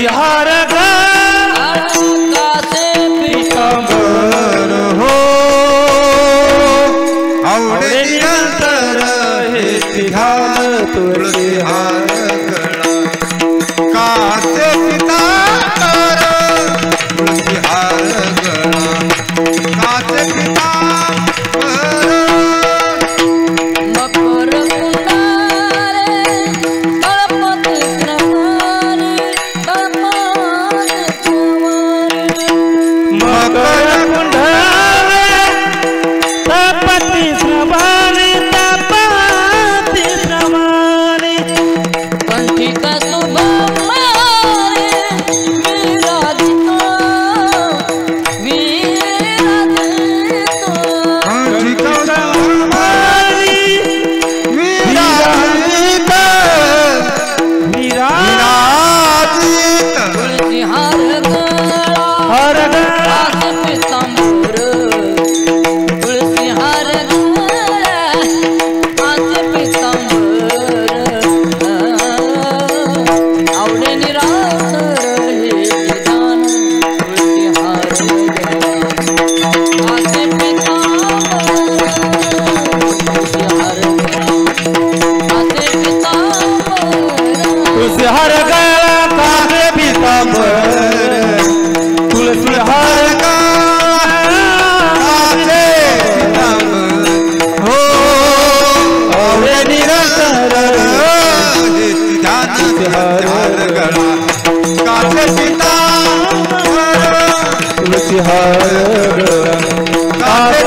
तुलसी हार कासे पीतांबर हो आवडे निरंतर हे ध्यान तुलसी हार कासे पीतांबर तुलसी हार कासे पीतांबर मकर कुंडारे तळपती क्रमाने तळपती मकर कुंडारे तळपती क्रमाने तळपती क्रमाने कंठिक शुभमारे विराजितो विराजितो तुलसी हार कासे पीतांबर तुलसी हार कासे पीतांबर आवडे निरांतर हे ध्यान तुलसी हार कासे पीतांबर तुलसी हार कासे पीतांबर तुलसी हार कासे पीतांबर तुलसी हार कासे पीतांबर हो आवडे निरंतर ध्यान हार कासे पीतांबर तुलसी हार कासे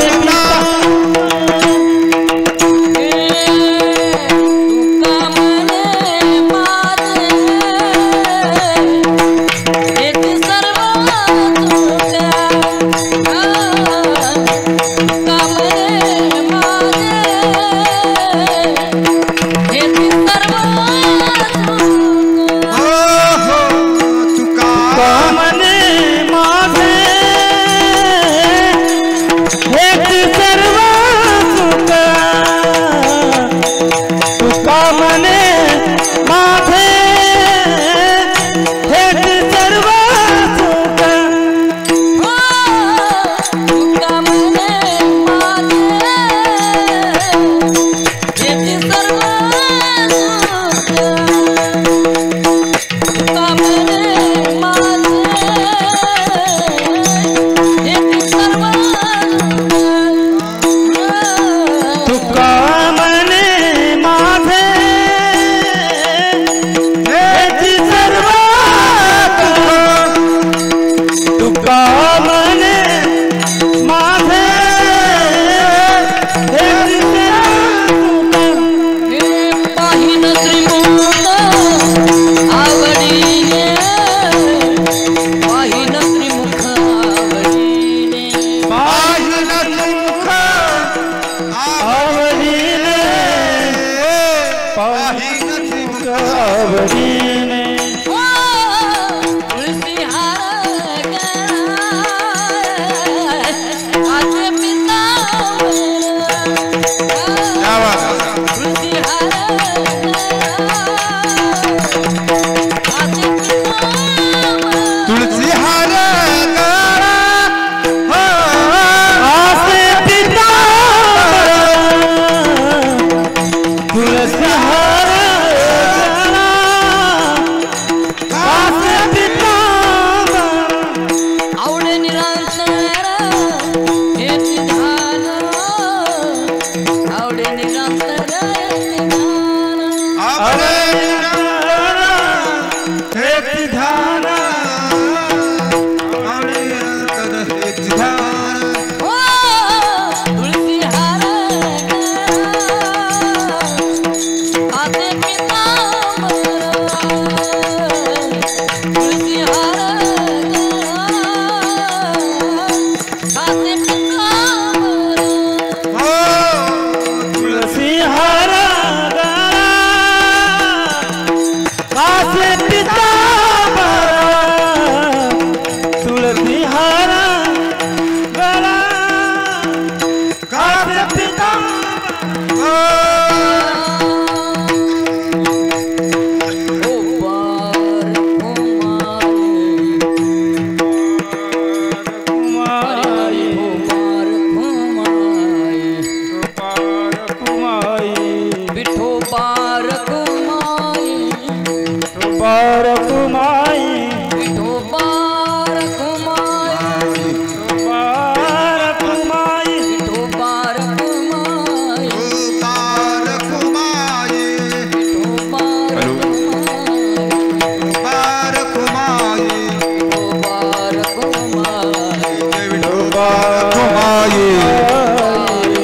पार कुमाई विठोबार कुमाई पार कुमाई विठोबार कुमाई पार कुमाई विठोबार पार कुमाई विठोबार कुमाई पार कुमाई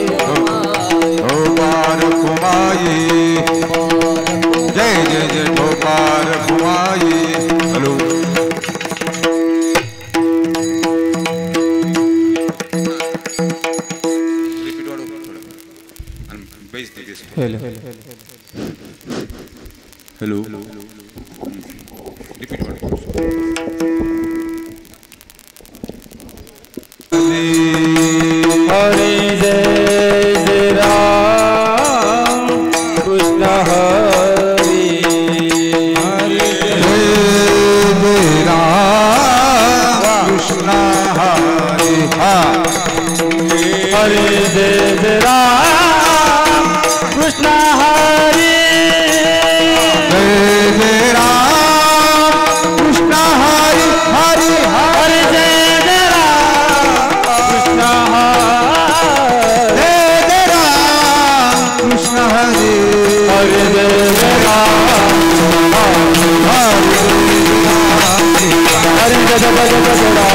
पार कुमाई जय जय जय ठोकार कुमाई हेलो हेलो हरे जय जय राम कृष्ण हरि कृष्ण हरे हरे जय जय राम कृष्ण हरि जय जय राम कृष्ण हरि हरि हरे जय जय राम कृष्ण हरि जय जय राम कृष्ण हरि हरे जय जय राम हरे जय जय राम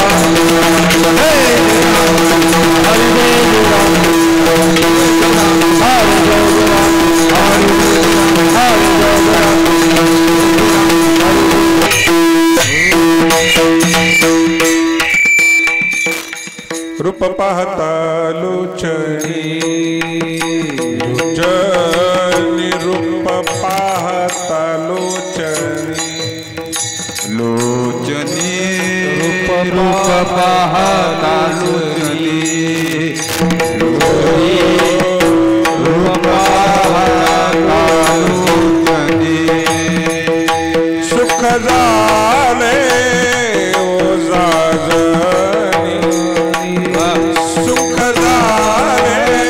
रूप पाहता लोचनी रुचनी रूप पाहता लोचनी लोचनी रूप पाहता लोचनी रूप पाहता लोचनी सुख झाले ओ जाजनी सुख झाले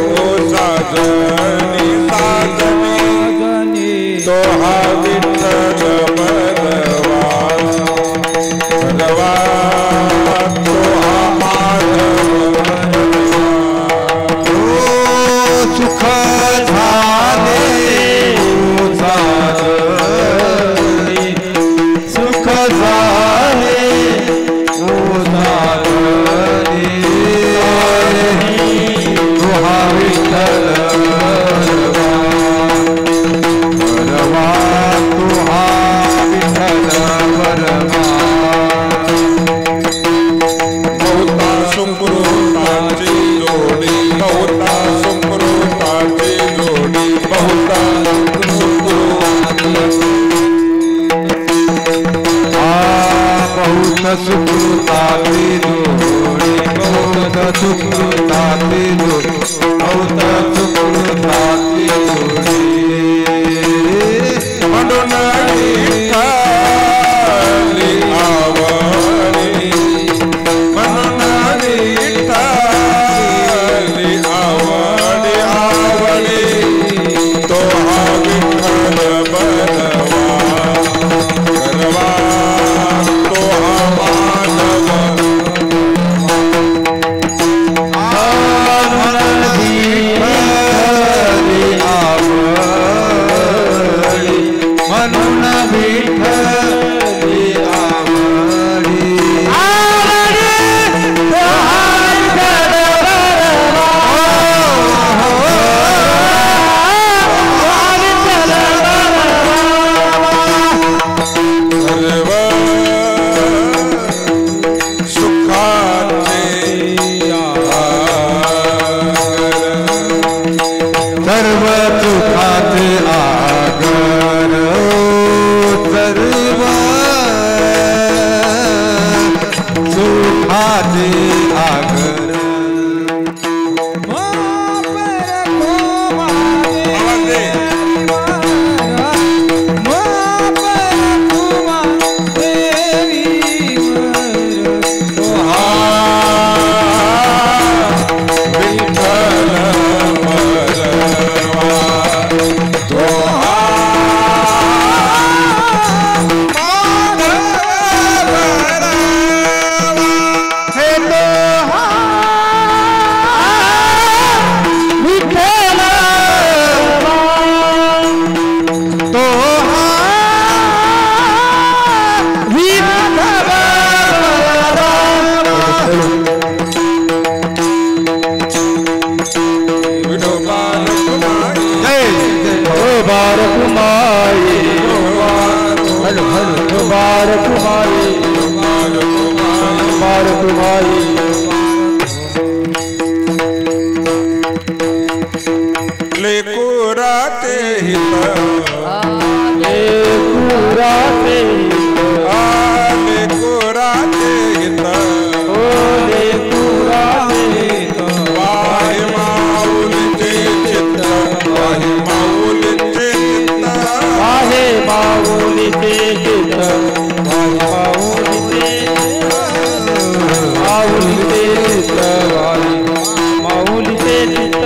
ओ जाजनी साजनी तो हा विठ्ठल भगवान भगवान तो हा माधव सुख झाले सुख झाले तुहा विठ्ठल बरवा तुहा विठ्ठल बरवा बहुता सुकृताची जोडी बहुता सुकृताची जोडी बहुता बहुत सुकृताती जोडी बहुत सुकृताती जोडी बहुत सुकृताती जोडी म्हणून विठ्ठली आवडी म्हणून विठ्ठली आवडी आवडी तो हा विठ्ठल बलवा बलवा तो हा माधव कुमारी हर हर कुमार कुमारी कुमार कुमारी लेकुराते हित लेकुराते लेकुराते हित ओ लेकुराते हित वाहि माऊलीचे चित्त वाहि माऊलीचे चित्त वाहे माऊलीचे चित्त वाहे माऊलीचे चित्त वाहे माऊलीचे चित्त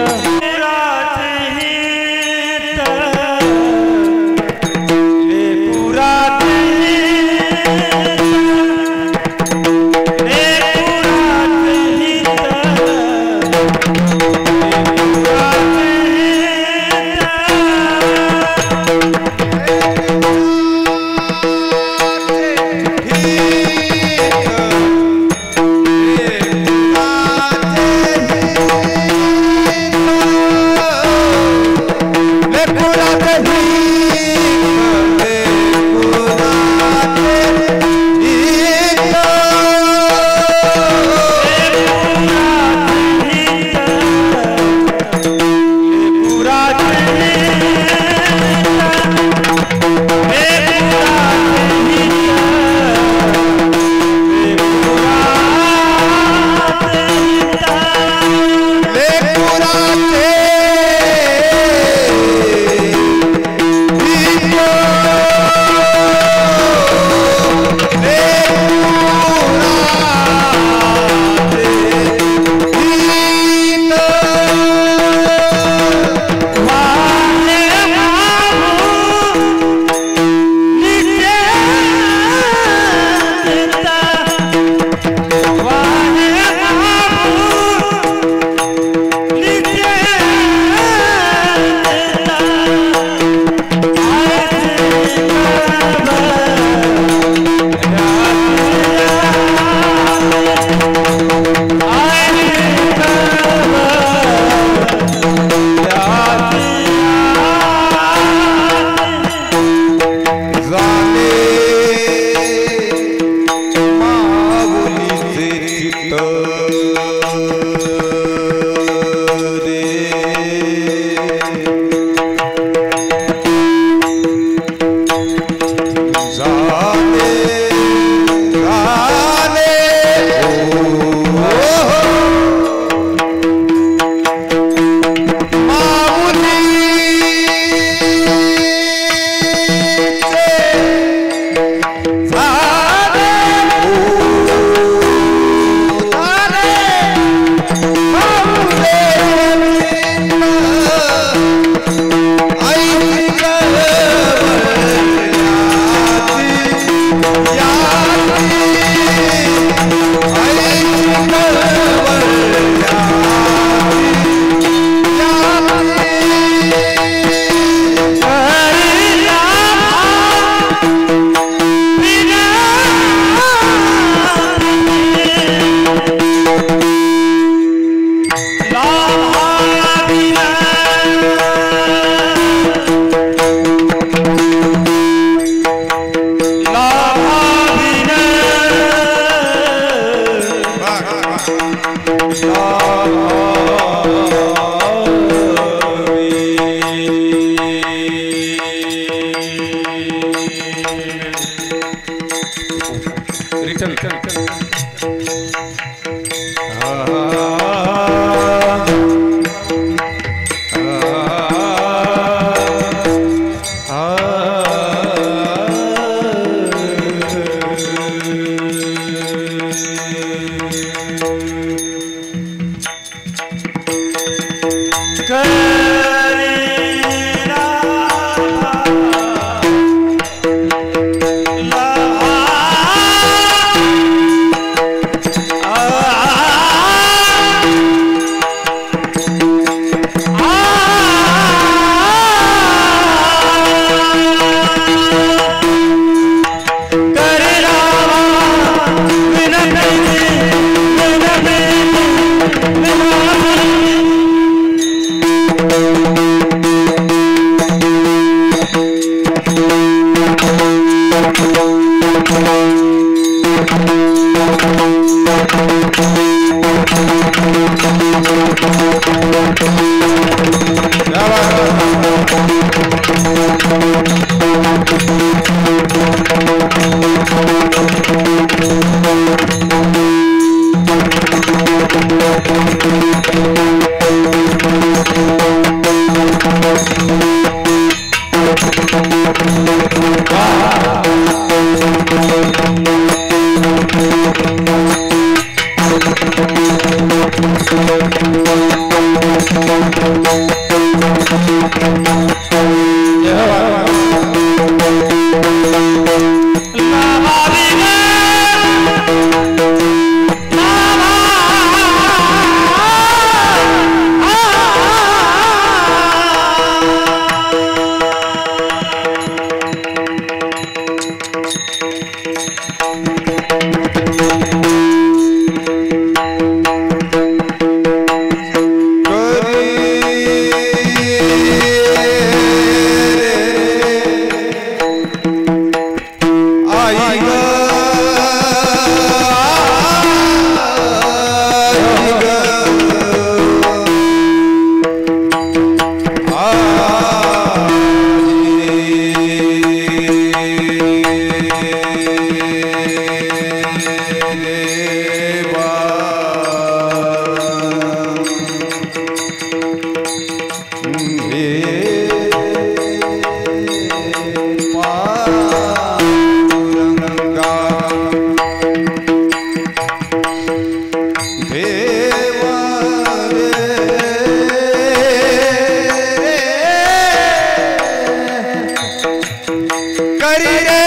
करी रे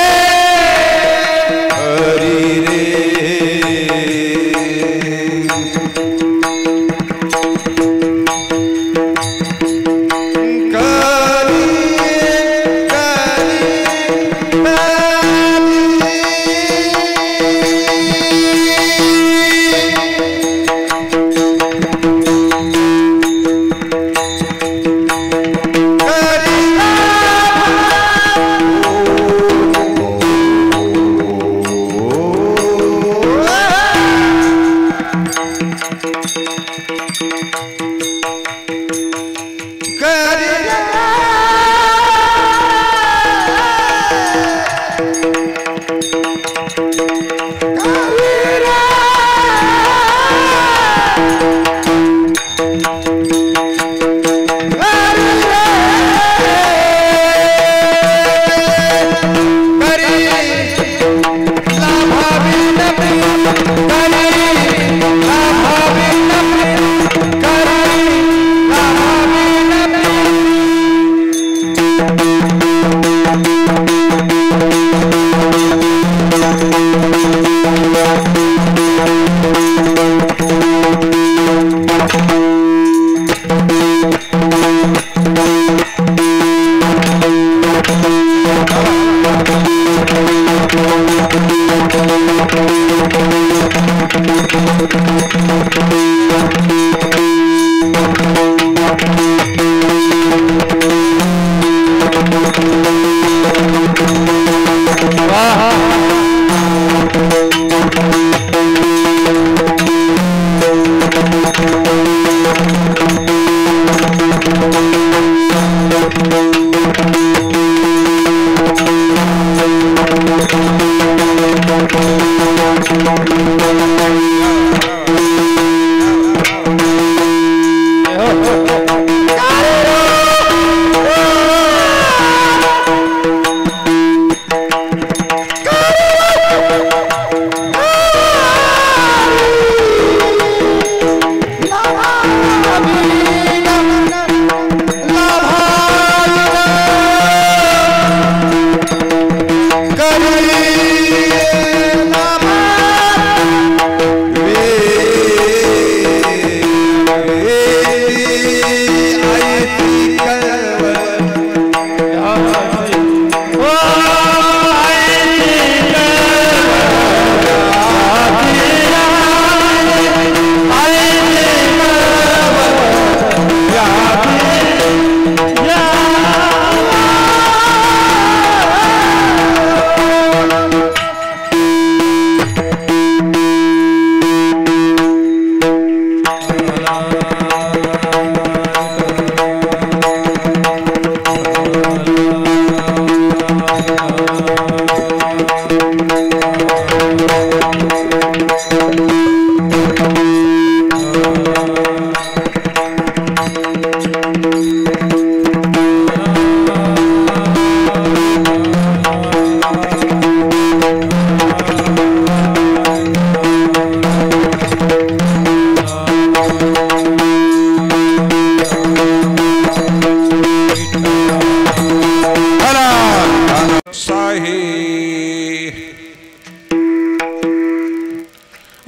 हरी रे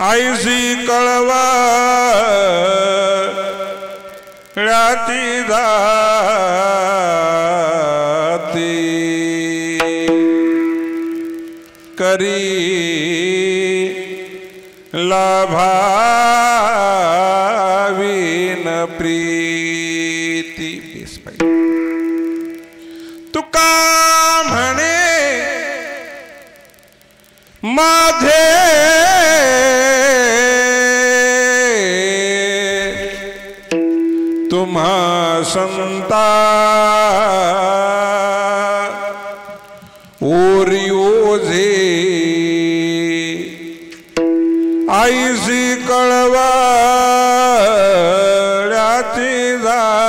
आईसी कळवा राती जाती करी लाभावीन प्रीती. तुका म्हणे माझे तुम्हा संता ओरी ओझे आईसी कळवा राती जाती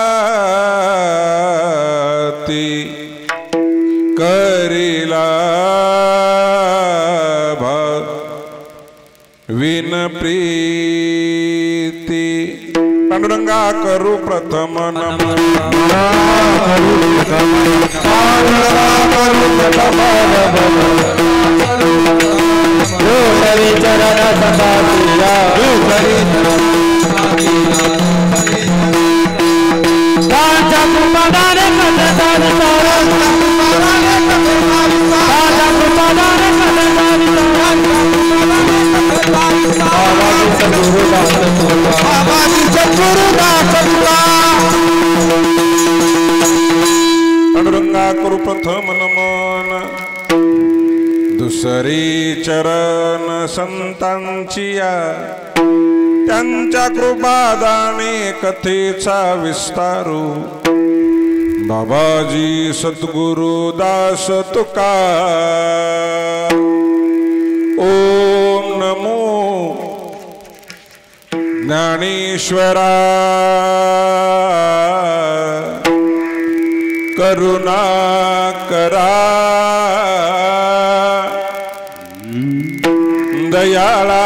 करीला विन प्रीती. पांडुरंगा करू प्रथम नमन. पांडुरंगा करू हरि चरण सदा प्रिया राजा कुमार कथारी राजा कुमार कथारी पांडुरंगा करू प्रथम नमन दुसरी चरण संतांची या त्यांच्या कृपादाने कथेचा विस्तारू बाबाजी सद्गुरु दास तुका ओम नमो ज्ञानेश्वरा करुणा करा दयाळा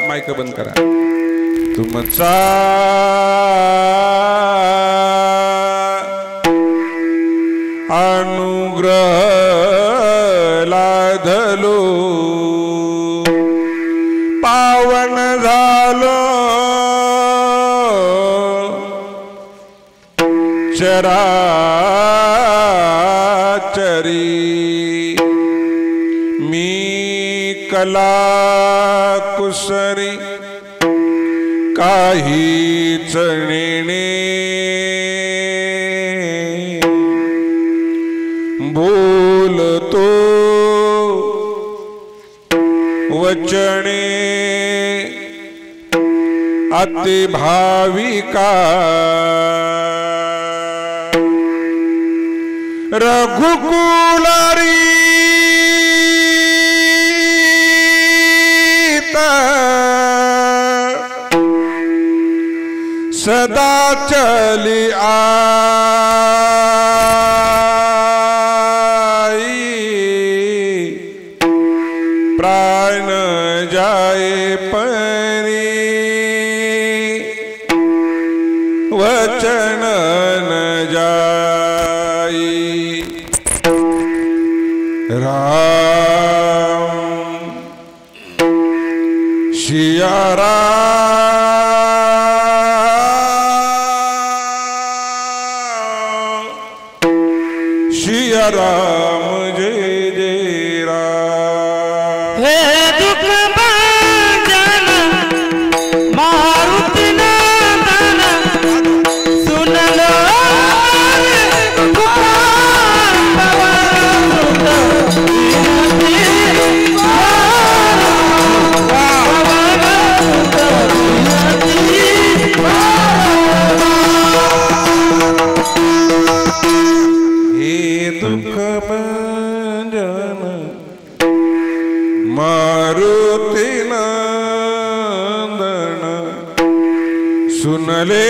माईक बंद करा तुमचा अनुग्रह लाधलो पावन झालो चराचरी मी कला कुसरी काहीच नेणे बोलतो वचने अति भाविका रघुकुलारी सदा चली आई प्राण जाए परी वचन न जाई राम सिया सिया राम जय जय राम हे दुख भंजन मारुति नंदन सुन लो दुख भंजन मारुति नंदन सुन ले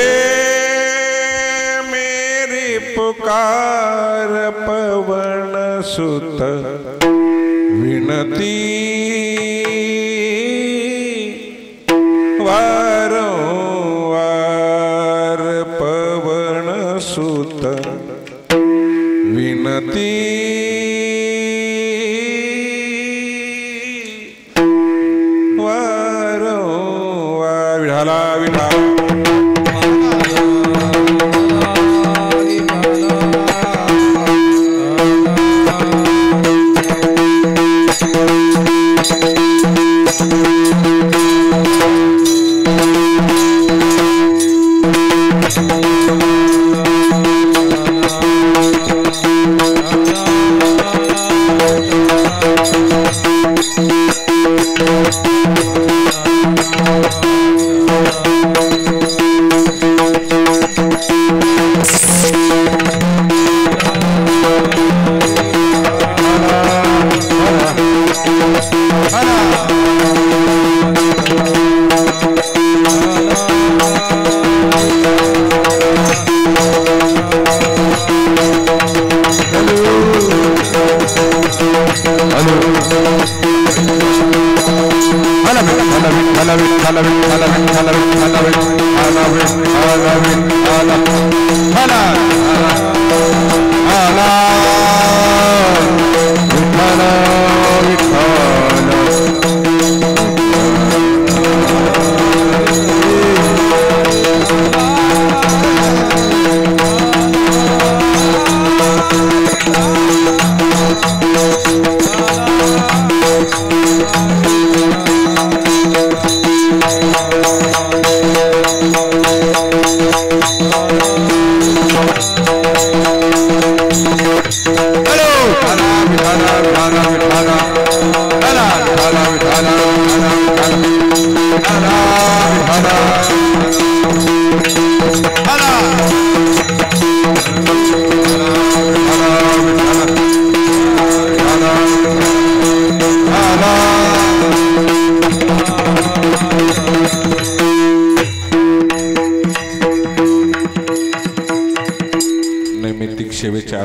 मेरी पुकार पवन सुत विनती वारंवार पवन सुत विनती वारंवार विठाला विठा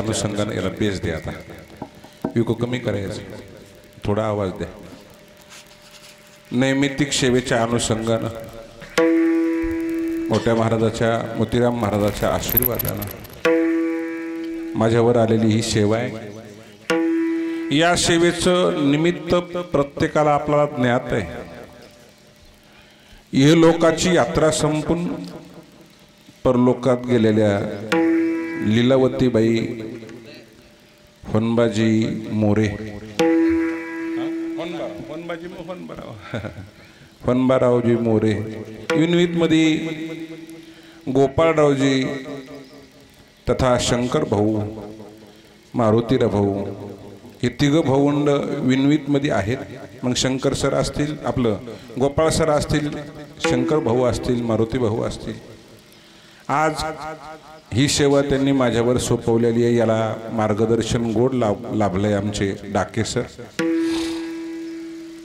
अनुषंगाने याला बेस द्या. आता विको कमी करायचं, थोडा आवाज द्या. नैमित्तिक सेवेच्या अनुषंगानं मोठ्या महाराजाच्या मोतीराम महाराजाच्या आशीर्वादानं माझ्यावर आलेली ही सेवा आहे. या सेवेचं निमित्त प्रत्येकाला आपल्याला ज्ञात आहे. हे लोकाची यात्रा संपून परलोकात गेलेल्या लीलावतीबाई होनबाजी मोरे, होनबारावजी मोरे, विनवीतमध्ये गोपाळरावजी तथा शंकर भाऊ, मारुतीराव भाऊ, हे तिघं भाऊंड विनवीतमध्ये आहेत. मग शंकर सर असतील, आपलं गोपाळ सर असतील, शंकर भाऊ असतील, मारुती भाऊ असतील. आज ही सेवा त्यांनी माझ्यावर सोपवलेली आहे. याला मार्गदर्शन गोड लाभलंय आमचे डाके सर.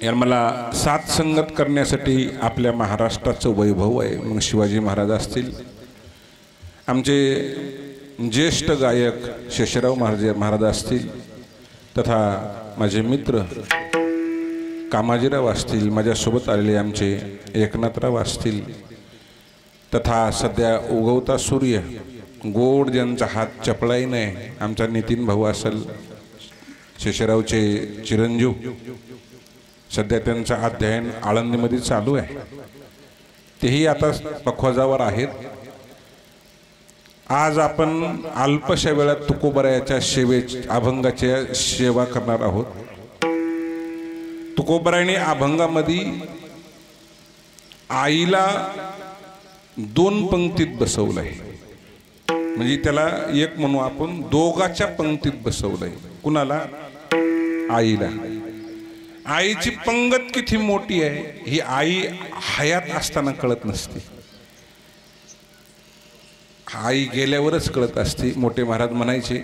याला मला साथ संगत करण्यासाठी आपल्या महाराष्ट्राचं वैभव आहे. मग शिवाजी महाराज असतील, आमचे ज्येष्ठ गायक शेषराव महाराज असतील, तथा माझे मित्र कामाजीराव असतील, माझ्यासोबत आलेले आमचे एकनाथराव असतील, तथा सध्या उगवता सूर्य गोड ज्यांचा हात चपळाई नाही आमचा नितीन भाऊ असेल, शेषरावचे चिरंजीव, सध्या त्यांचं अध्ययन आळंदीमध्ये चालू आहे. तेही आता पखवाजावर आहेत. आज आपण अल्पशा वेळात तुकोबरायाच्या अभंगाच्या सेवा करणार आहोत. तुकोबरायाने अभंगामध्ये आईला 2 पंक्तीत बसवलंय. म्हणजे त्याला एक म्हणू आपण, दोघाच्या पंक्तीत बसवलंय. कुणाला? आईला. आईची पंगत किती मोठी आहे ही आई हयात असताना कळत नसते, आई गेल्यावरच कळत असते. मोठे महाराज म्हणायचे,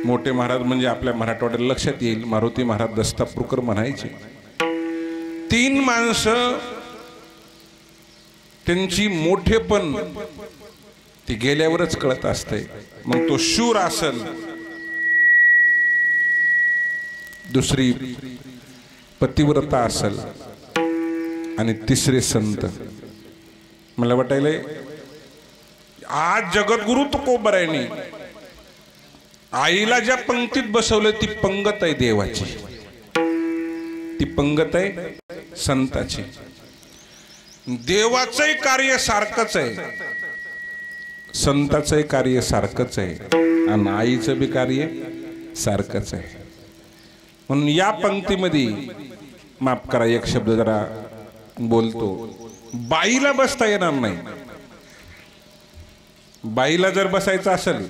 मोठे महाराज म्हणजे आपल्या मराठवाड्याला लक्षात येईल, मारुती महाराज दस्तापूरकर म्हणायचे, 3 माणसं त्यांची मोठेपण ती गेल्यावरच कळत असते. मग तो शूर असेल, दुसरी पतिव्रता असेल, आणि तिसरे संत. मला वाटायलंय आज जगद्गुरु तुकोबरायाने आईला ज्या पंक्तीत बसवलं ती पंगत आहे देवाची, ती पंगत आहे संताची. देवाचंही कार्य सारखंच आहे, संताचंही कार्य सारखंच आहे, आणि आईचं बी कार्य सारखंच आहे. म्हणून या पंक्तीमध्ये माफ करा, एक शब्द जरा बोलतो. बाईला बसता येणार नाही. बाईला जर बसायचं असेल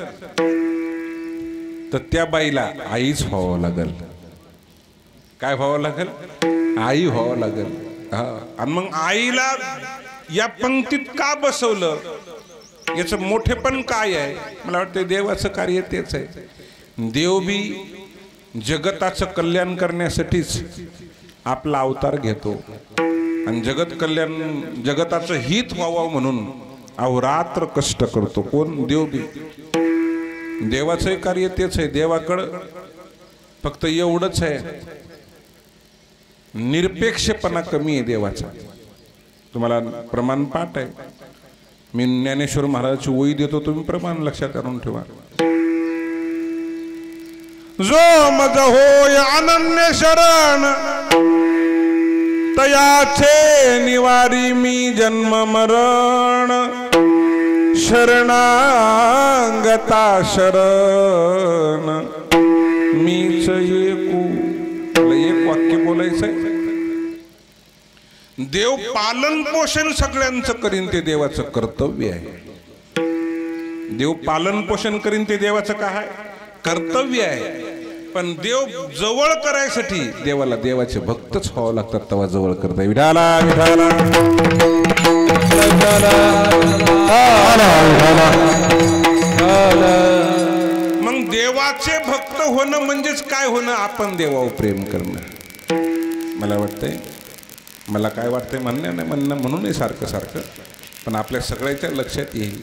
तर त्या बाईला आईच व्हावं लागल. काय व्हावं लागल? आई व्हावं लागल. आणि मग आईला या पंक्तीत का बसवलं, याचं मोठेपण काय आहे? मला वाटतं देवाचं कार्य तेच आहे. देव बी जगताचं कल्याण करण्यासाठीच आपला अवतार घेतो, आणि जगत कल्याण, जगताचं हित व्हावं म्हणून अहोरात्र कष्ट करतो. कोण? देव बी. देवाचं कार्य तेच आहे. देवाकडं फक्त एवढंच आहे, निरपेक्षपणा कमी आहे देवाचा. तुम्हाला प्रमाण पाठ आहे, मी ज्ञानेश्वर महाराजांची ओळी देतो, तुम्ही प्रमाण लक्षात आणून ठेवा. जो मज होय अनन्य शरण, तयाचे निवारी मी जन्म मरण. शरणागता शरण मीच एकू. एक वाक्य बोलायचंय. देव पालन पोषण सगळ्यांचं करीन, ते देवाचं कर्तव्य आहे. देव पालन पोषण करीन ते देवाचं काय आहे? कर्तव्य आहे. पण देव जवळ करायसाठी देवाला देवाचे भक्तच व्हावं लागतात, तेव्हा जवळ करता. विठाला विठाला मग देवाचे भक्त होणं म्हणजेच काय होणं? आपण देवावर प्रेम करणं. मला वाटतंय, मला काय वाटतंय म्हणणं म्हणून सारखं सारखं, पण आपल्या सगळ्याच्या लक्षात येईल,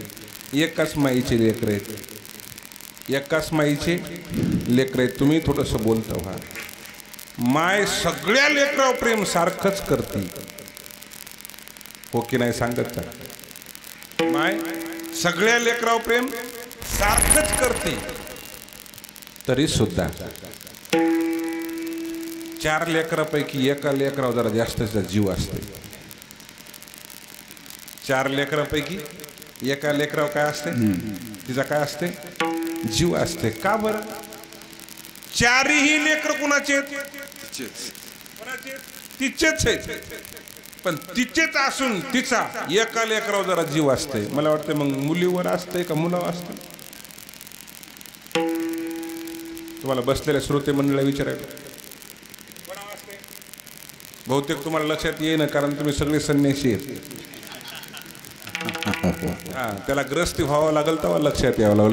एकाच माईचे लेकरं आहेत, एकाच माईचे लेकर आहेत. तुम्ही थोडस बोलता व्हा. माय सगळ्या लेकराव प्रेम सारखंच करते. हो की नाही सांगत का? माय सगळ्या लेकराव प्रेम सारखंच करते. तरी सुद्धा 4 लेकरापैकी एका लेकराव जरा जास्तचा जीव असते. 4 लेकरापैकी एका लेकराव काय असते? तिचा काय असते? जीव असते. का बरं? 4ही लेकर कुणाचे आहेत? तिचेच आहेत. पण तिचेच असून तिचा एका लेकराव जरा जीव असते. मला वाटतं मग मुलीवर असते का मुलावर असते? तुम्हाला बसलेल्या श्रोते मंडळीला विचारायला बहुतेक तुम्हाला लक्षात येईना, कारण तुम्ही सगळे संन्यासी आहेत. हा, त्याला ग्रस्ती व्हावं लागल तेव्हा लक्षात यावं लागलं.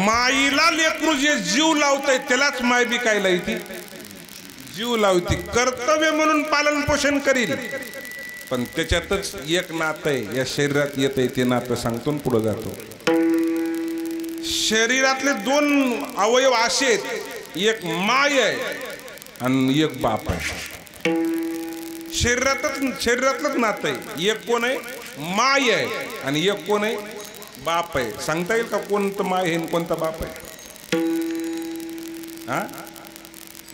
माईला लेकरू जे जीव लावतंय त्यालाच माय बी काय लावती? जीव लावती. कर्तव्य म्हणून पालन पोषण करील. पण त्याच्यातच एक नातं आहे, या शरीरात येतंय ते नातं सांगतो पुढे जातो. शरीरातले 2 अवयव असे आहेत, एक माय आहे आणि एक बाप आहे. शरीरातलंच नातं आहे. एक कोण आहे? माय आहे. आणि एक कोण आहे? बाप आहे. सांगता येईल का कोणतं माय आहे कोणता बाप आहे? हा,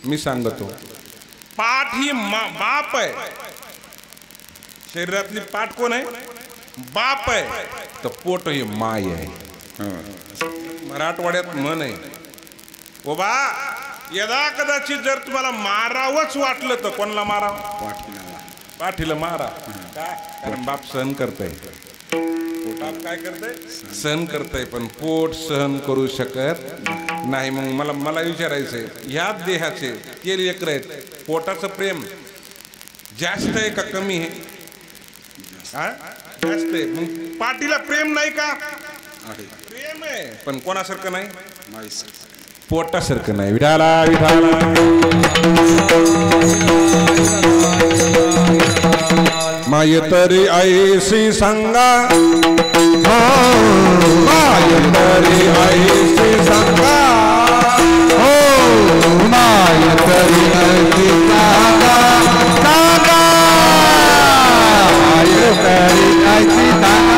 मी सांगतो. पाठ ही बाप आहे. शरीरातली पाठ कोण आहे? बाप आहे. तर पोट ही माय आहे. मराठवाड्यात म्हण आहे, ओ बा यदा कदाचित जर तुम्हाला मारावंच वाटलं तर कोणाला मारा? पाठीला मारा. काय? कारण बाप सहन करतय. बाप काय करतय? सहन करतय. पण पोट सहन करू शकत नाही. मग मला विचारायचंय, ह्या देहाचे ते लेकर आहेत, पोटाचं प्रेम जास्त आहे का कमी आहे? जास्त आहे. मग पाठीला प्रेम नाही का? प्रेम आहे, पण कोणासारखं नाही? पोटासारखं नाही. विठाला विठाला. माय तरी ऐसी सांगा, माय तरी ऐसी सांगा, हो माय तरी ऐसी सांगा, सांगा माय तरी ऐसी सांगा.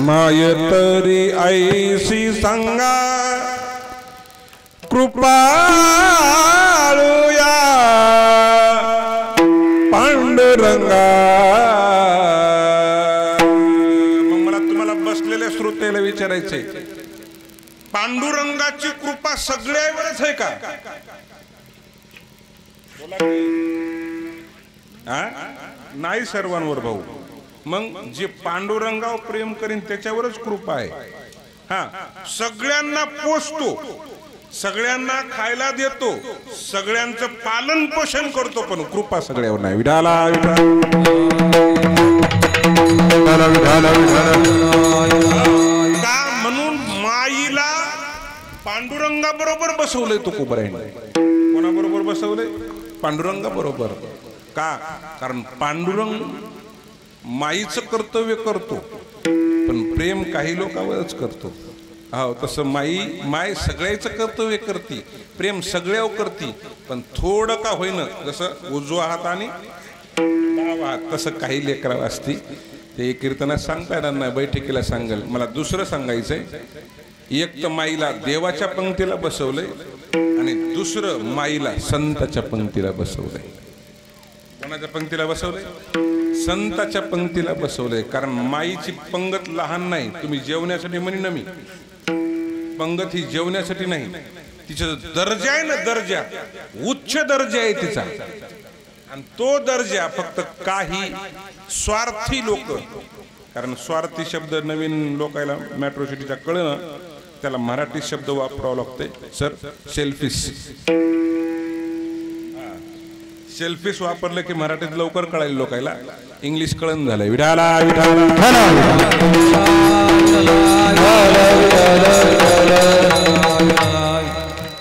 माय तरी ऐसी सांगा, कृपाळुया पांडुरंगा. मग मला तुम्हाला बसलेल्या श्रोतेला विचारायचंय, पांडुरंगाची कृपा सगळ्यावरच आहे का? नाही सर्वांवर भाऊ. मग जे पांडुरंगावर प्रेम करीन त्याच्यावरच कृपा आहे. हा, सगळ्यांना पोसतो, सगळ्यांना खायला देतो, सगळ्यांचं पालन पोषण करतो, पण कृपा सगळ्यावर नाही. विठाला का? म्हणून माईला पांडुरंगा बरोबर बसवलंय तुकोबरायने. कोणाबरोबर बसवलंय? पांडुरंगा बरोबर. का? कारण पांडुरंग माईचं कर्तव्य करतो, पण प्रेम काही लोकांवरच करतो. हो, तसं माय सगळ्याचं कर्तव्य करते, प्रेम सगळ्यावर करते, पण थोडं का होईना, जसं उजवा हात आणि डावा हात तसं काही लेकराव असते. ते कीर्तनात सांगता येणार नाही, बैठकीला सांगेल. मला दुसरं सांगायचंय, एक तर माईला देवाच्या पंक्तीला बसवलंय आणि दुसरं माईला संताच्या पंक्तीला बसवलंय. कोणाच्या पंक्तीला बसवलंय? संताच्या पंक्तीला बसवलंय. कारण माईची पंगत लहान नाही. तुम्ही जेवण्यासाठी म्हणी ना, मी पंगत ही जेवण्यासाठी नाही, तिचा दर्जा आहे ना, दर्जा उच्च दर्जा आहे तिचा. आणि तो दर्जा फक्त काही स्वार्थी लोक, कारण स्वार्थी शब्द नवीन लोकायला मेट्रो सिटीचा कळणं, त्याला मराठी शब्द वापरावा लागतोय सर. सेल्फिश. सेल्फिश वापरलं की मराठीत लवकर कळायला लोकायला. इंग्लिश कळण झालंय. विठाला विठाला.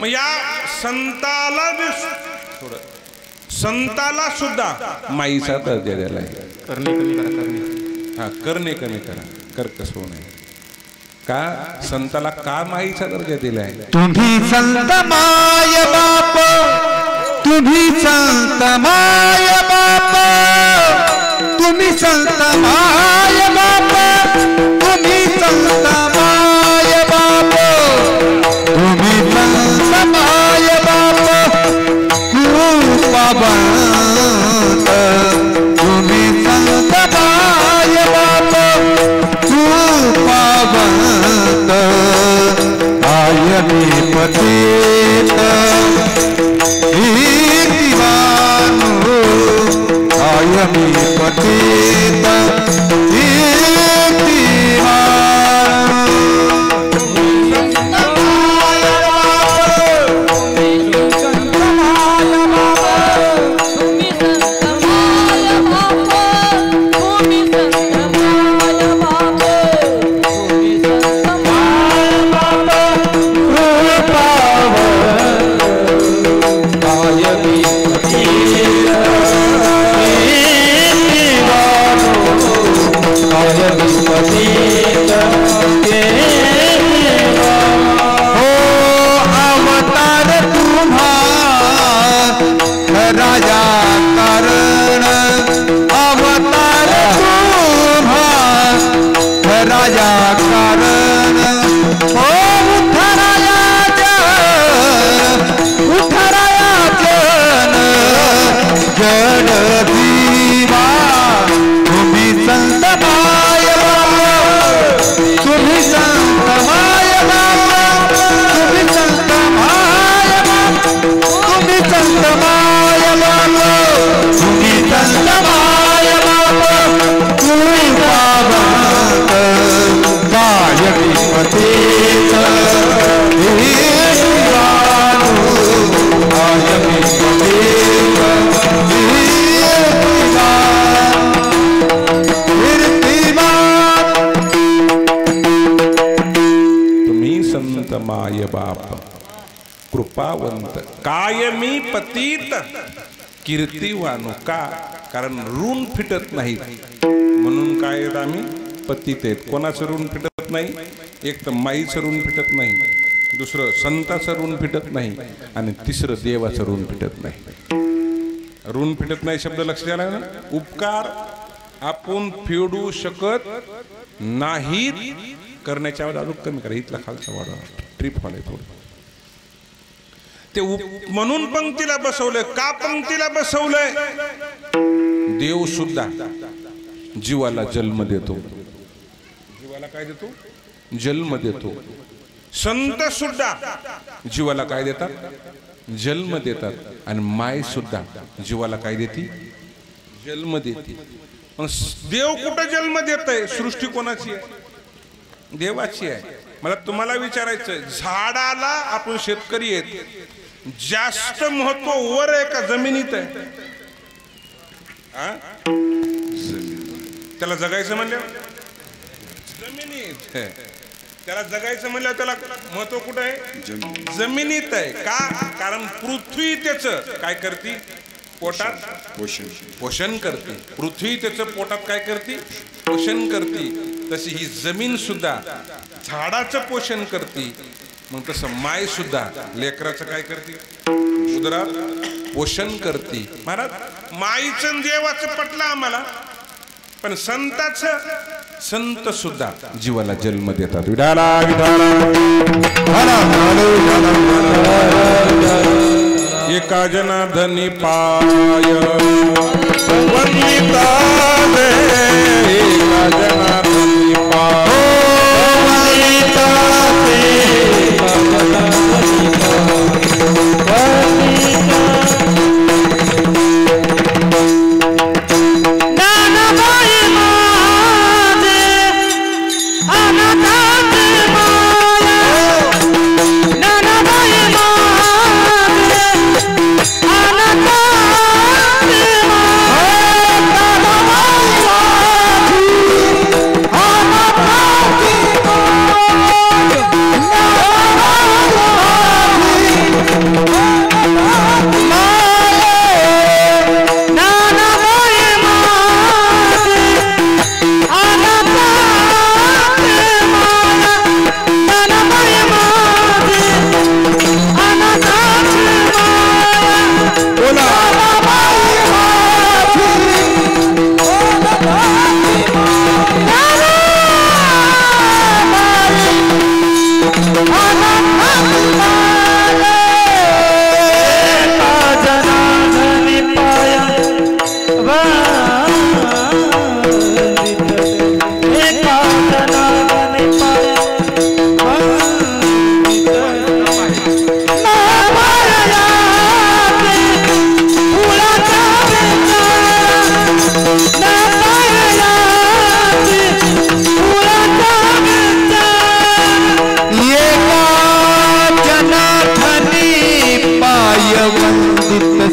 मग या संताला संताला सुद्धा माईचा दर्जा दिलाय. करणे कमी करा, करणे. हा, करणे कमी करा, कर्कश होऊ नये. का संताला का माईचा दर्जा दिलाय? तुम्ही संत माय बाप, तुम्ही संत माय बाप, तुम्ही संत माय बाप, तुम्ही संत माय बाप, तुम्ही संत माय बाप, कृपावंत तुम्ही संत माय बाप, कृपावंत आय मी पतित कीर्तिवानो, आय मी पतित माय बाप कृपावंत कायमी पतित कीर्तिवानो. का? कारण ऋण फिटत नाहीत म्हणून काय आम्ही पतित आहेत. कोणाचं ऋण फिटत नाही? एक तर माईचं ऋण फिटत नाही, दुसरं संताचं ऋण फिटत नाही, आणि तिसरं देवाचं ऋण फिटत नाही. ऋण फिटत नाही शब्द लक्षात आला ना. उपकार आपण फेडू शकत नाहीत. करण्याच्या वेळेला अजून कमी करा. इथला खालचा वाढवा, ट्रिप व्हायला थोडं. ते म्हणून पंक्तीला बसवलंय. का पंक्तीला बसवलंय? देव सुद्धा जीवाला जन्म देतो. जीवाला काय देतो? जन्म देतो. संत सुद्धा जीवाला काय देतात? जन्म देतात. आणि माय सुद्धा जीवाला काय देते? जन्म देते. पण देव कुठं जन्म देतय? सृष्टी कोणाची आहे? देवाची आहे. मला तुम्हाला विचारायचं, झाडाला आपण शेतकरी आहेत, जास्त महत्व वर आहे का जमिनीत आहे? त्याला जगायचं म्हणल्यावर जमिनीत. त्याला जगायचं म्हणल्यावर त्याला महत्व कुठं आहे? जमिनीत आहे. का? कारण पृथ्वी त्याचं काय करते? पोटात पोषण करते. पृथ्वी त्याचं पोटात काय करते? पोषण करते. तशी ही जमीन सुद्धा झाडाचं पोषण करते. मग तसं माय सुद्धा लेकराचं काय करते? उदरात पोषण करते. महाराज, माईचं देवाचं पटलं आम्हाला, पण संताचं, संत सुद्धा जीवाला जन्म देतात. विठाला विठाला. एका जनार्दनी पाय वंदिता दे. एका जनार्दनी पाय वंदिता दे. अनाथाची माया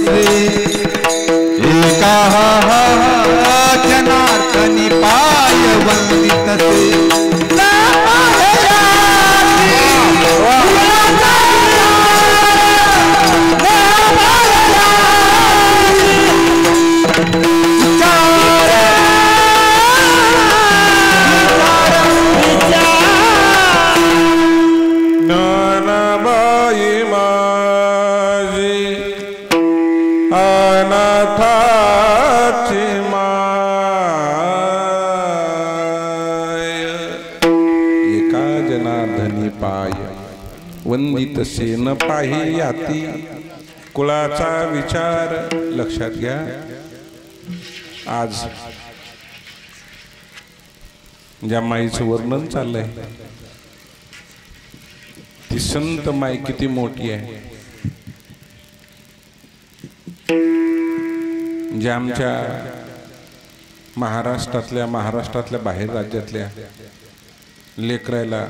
बसले एका जनार्दनी पाय वंदितसे नानाबाई माझी अनाथाची माय एका जनार्दनी पाय वंदितसे न पाही याती कुळाचा विचार लक्षात घ्या। आज ज्या माईचं वर्णन चाललंय ती संत माई किती मोठी आहे। ज्या आमच्या महाराष्ट्रातल्या बाहेर राज्यातल्या लेकरायला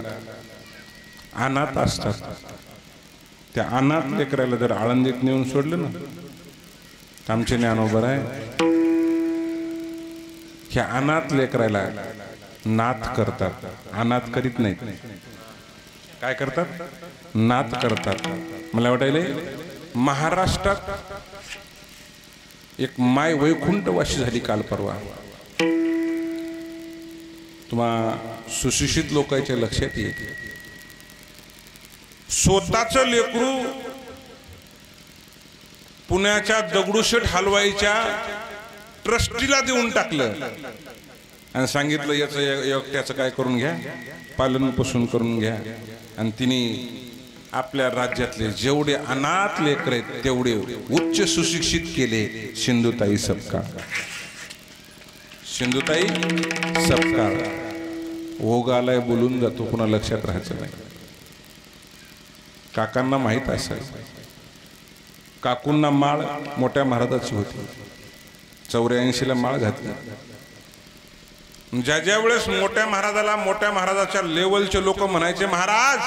अनाथ असतात, त्या अनाथ लेकरायला जर आळंदीत नेऊन सोडलं ना तर आमचे ज्ञानोबर आहे ह्या अनाथ लेकरायला नाथ करतात, अनाथ करीत नाहीत। काय करतात? नाथ करतात। मला वाटायले महाराष्ट्रात एक माय वैकुंठवासी झाली काल परवा। तुम्हा सुशिक्षित लोकांच्या लक्षात येईल स्वतःचं लेकरू पुण्याच्या दगडूशेठ हलवाईच्या ट्रस्टीला देऊन टाकलं आणि सांगितलं याचं एकट्याचं काय करून घ्या, पालन पोषण करून घ्या। आणि तिने आपल्या राज्यातले जेवढे अनाथ लेकर आहेत तेवढे उच्च सुशिक्षित केले। सिंधुताई सपकाळ, सिंधुताई सपकाळ ओघालाय बोलून जातो, पुन्हा लक्षात राहायचं नाही। काकांना माहित असायचं, काकूंना माळ मोठ्या महाराजाची होती, 84ला माळ घातली। ज्या ज्या वेळेस मोठ्या महाराजाच्या लेवलचे लोक म्हणायचे महाराज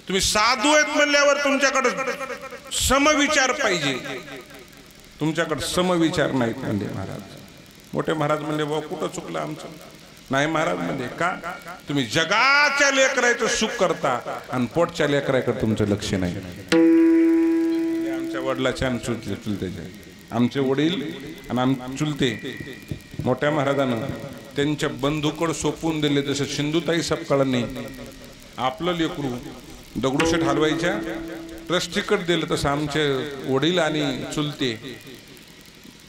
तुम्ही साधू आहेत म्हणल्यावर तुमच्याकडे समविचार पाहिजे, तुमच्याकडे समविचार नाहीत म्हणजे महाराज। मोठे महाराज म्हणले बाबा कुठं चुकलं आमचं? नाही महाराज म्हणजे का तुम्ही जगाच्या लेकराचं सुख करता आणि पोटच्या लेकराकडे तुमचं लक्ष नाही। आमच्या वडिलाच्या आणि चुलत्याच्या, आमचे वडील आणि चुलते मोठ्या महाराजानं त्यांच्या बंधूकडे सोपवून दिले। जसं सिंधुताई सपकाळांनी आपलं लेकरू दगडूशेठ हलवाईच्या ट्रस्टीकडे दिलं, तसं आमचे वडील आणि चुलते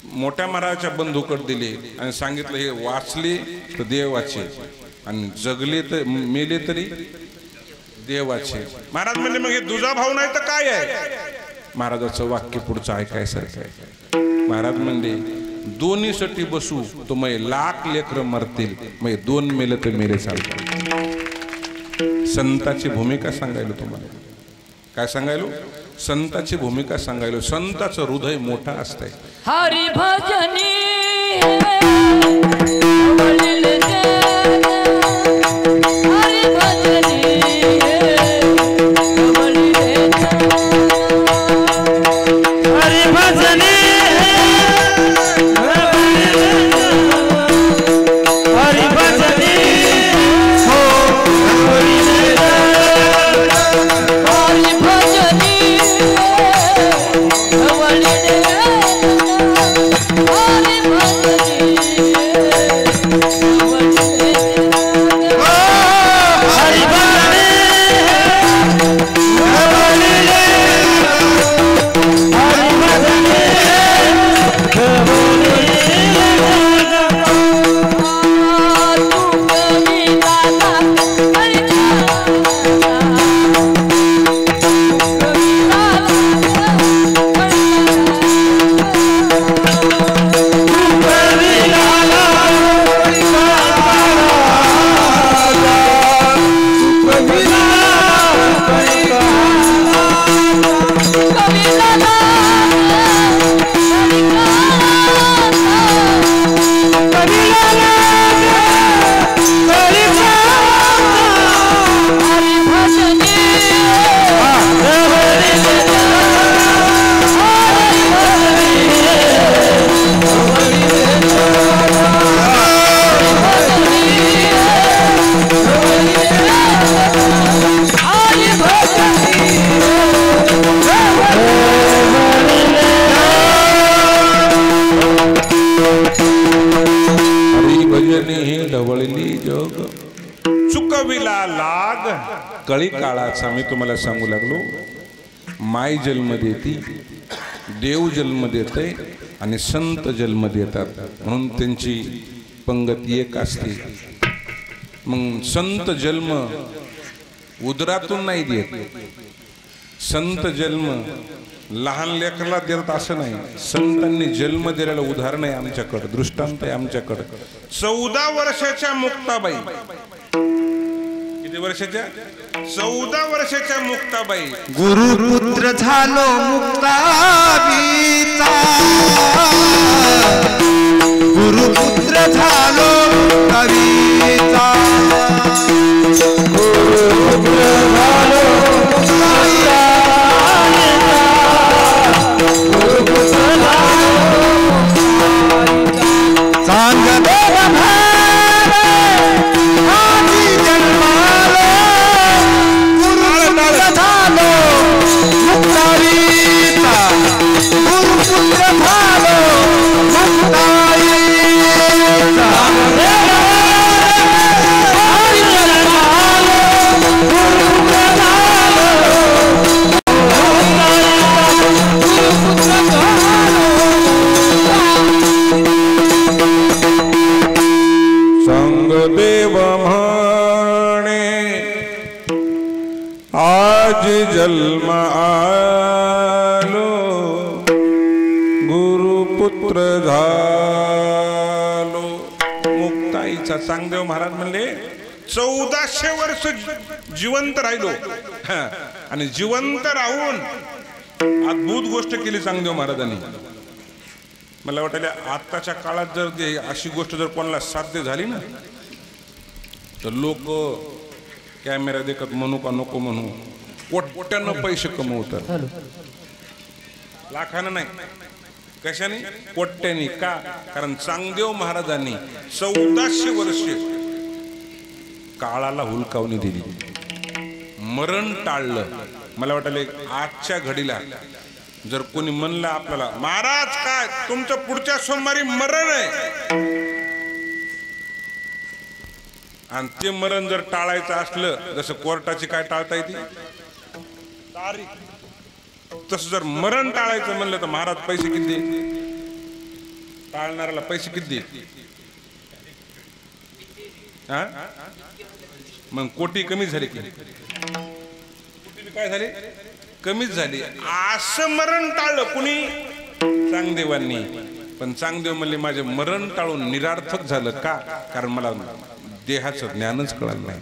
मोठ्या महाराजाच्या बंधूकडे दिले आणि सांगितलं हे वाचले तर देवाचे आणि जगले तर मेले तरी देवाचे। महाराज म्हणजे मग हे दुजा भाव नाही तर काय आहे? महाराजाचं वाक्य पुढचं ऐकायसारखं आहे। महाराज म्हणजे दोन्हीसाठी बसू तो मग लाख लेकर मरतील, मग दोन मेले तर मेले चालतात। संताची भूमिका सांगायलो तुम्हाला, काय सांगायलो? संताची भूमिका सांगायलो। संताचं हृदय मोठा असतंय। हरि भजनी कळी काळाचा मी तुम्हाला सांगू लागलो. माय जन्म देती, देव जन्म देते आणि संत जन्म देतात म्हणून त्यांची पंगती एक असते. मग संत जन्म उदरातून नाही देत. संत जन्म लहान लेकराला देतात असं नाही. संतांनी जन्म दिलेलं उदाहरण आहे आमच्याकडे, दृष्टांत आहे आमच्याकडे. 14 वर्षाच्या मुक्ताबाई, किती वर्षाच्या? 14 वर्षाच्या मुक्ताबाई गुरुपुत्र झालो मुक्ताबीचा, गुरुपुत्र झालो मुक्ताबीचा, गुरुपुत्र झालो मुक्ताबीचा, गुरुपुत्र झालो मुक्ताबीचा. सांग देव भावे आधी जन्मालो, गुरुपुत्र झालो मुक्ताबीचा, गुरुपुत्र झालो मुक्ताबीचा. आधी जन्मालो, गुरुपुत्र झालो मुक्ताबीचा, गुरुपुत्र संग देव म्हणे आज जन्म आलो, गुरुपुत्र झालो मुक्ताईचा. चांगदेव महाराज म्हणले 1400 वर्ष जिवंत राहिलो आणि जिवंत राहून अद्भुत गोष्ट केली चांगदेव महाराजांनी. मला वाटलं आत्ताच्या काळात जर अशी गोष्ट जर कोणाला साध्य झाली ना तर लोक कॅमेरा देखत म्हणू का नको म्हणू, कोट्यानं पैसे कमवतात. लाखानं नाही, कशाने? कोट्यानी. का? कारण चांगदेव महाराजांनी 1400 वर्ष काळाला हुलकावणी दिली, मरण टाळलं. मला वाटलं आजच्या घडीला जर कोणी म्हणलं आपल्याला महाराज काय तुमचं पुढच्या सोमवारी मरण आहे आणि ते मरण जर टाळायचं असलं, जसं कोर्टाची काय टाळता येते तारीख, तसं जर मरण टाळायचं म्हणलं तर महाराज पैसे किती दे? टाळणाऱ्याला पैसे किती दे? हा मग कोटी कमी झाली की काय झाले? कमीच झाली. असं मरण टाळलं कुणी? चांगदेवांनी. पण चांगदेव म्हणले माझे मरण टाळून निरार्थक झालं. का? कारण मला देहाचं ज्ञानच कळलं नाही,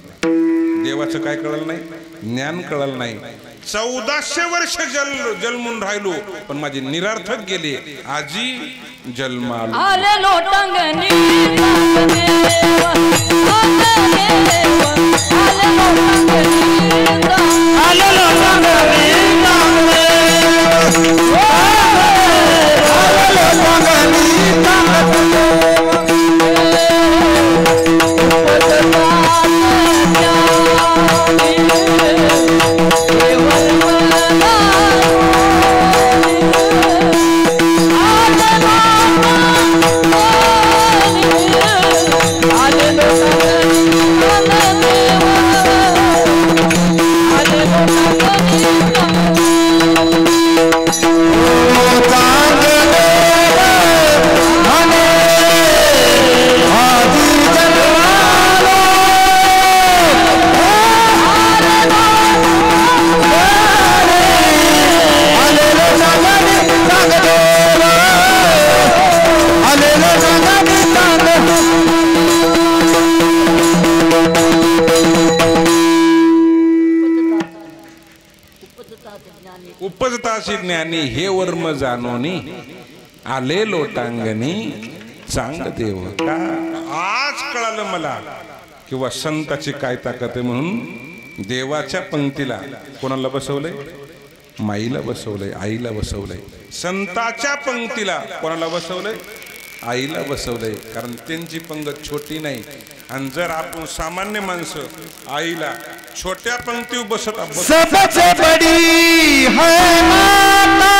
देवाचं काय कळलं नाही, ज्ञान कळलं नाही. 1400 वर्ष जन्मून राहिलो पण माझे निरार्थक गेले. आजी जन्मालो आले लोटांगणी आले उपजतासी ज्ञानी हे वर्म जानोनी आले लोटांगणी चांग देव. का आज कळालं मला किंवा संताची काय ताकद आहे. म्हणून देवाच्या पंक्तीला कोणाला बसवलंय? माईला बसवलंय, आईला बसवलंय. संताच्या पंक्तीला कोणाला बसवलंय? आईला बसवलंय. कारण त्यांची पंगत छोटी नाही. आणि जर आपण सामान्य माणसं आईला छोट्या पंक्तीवर बसत सबसे बड़ी है माता,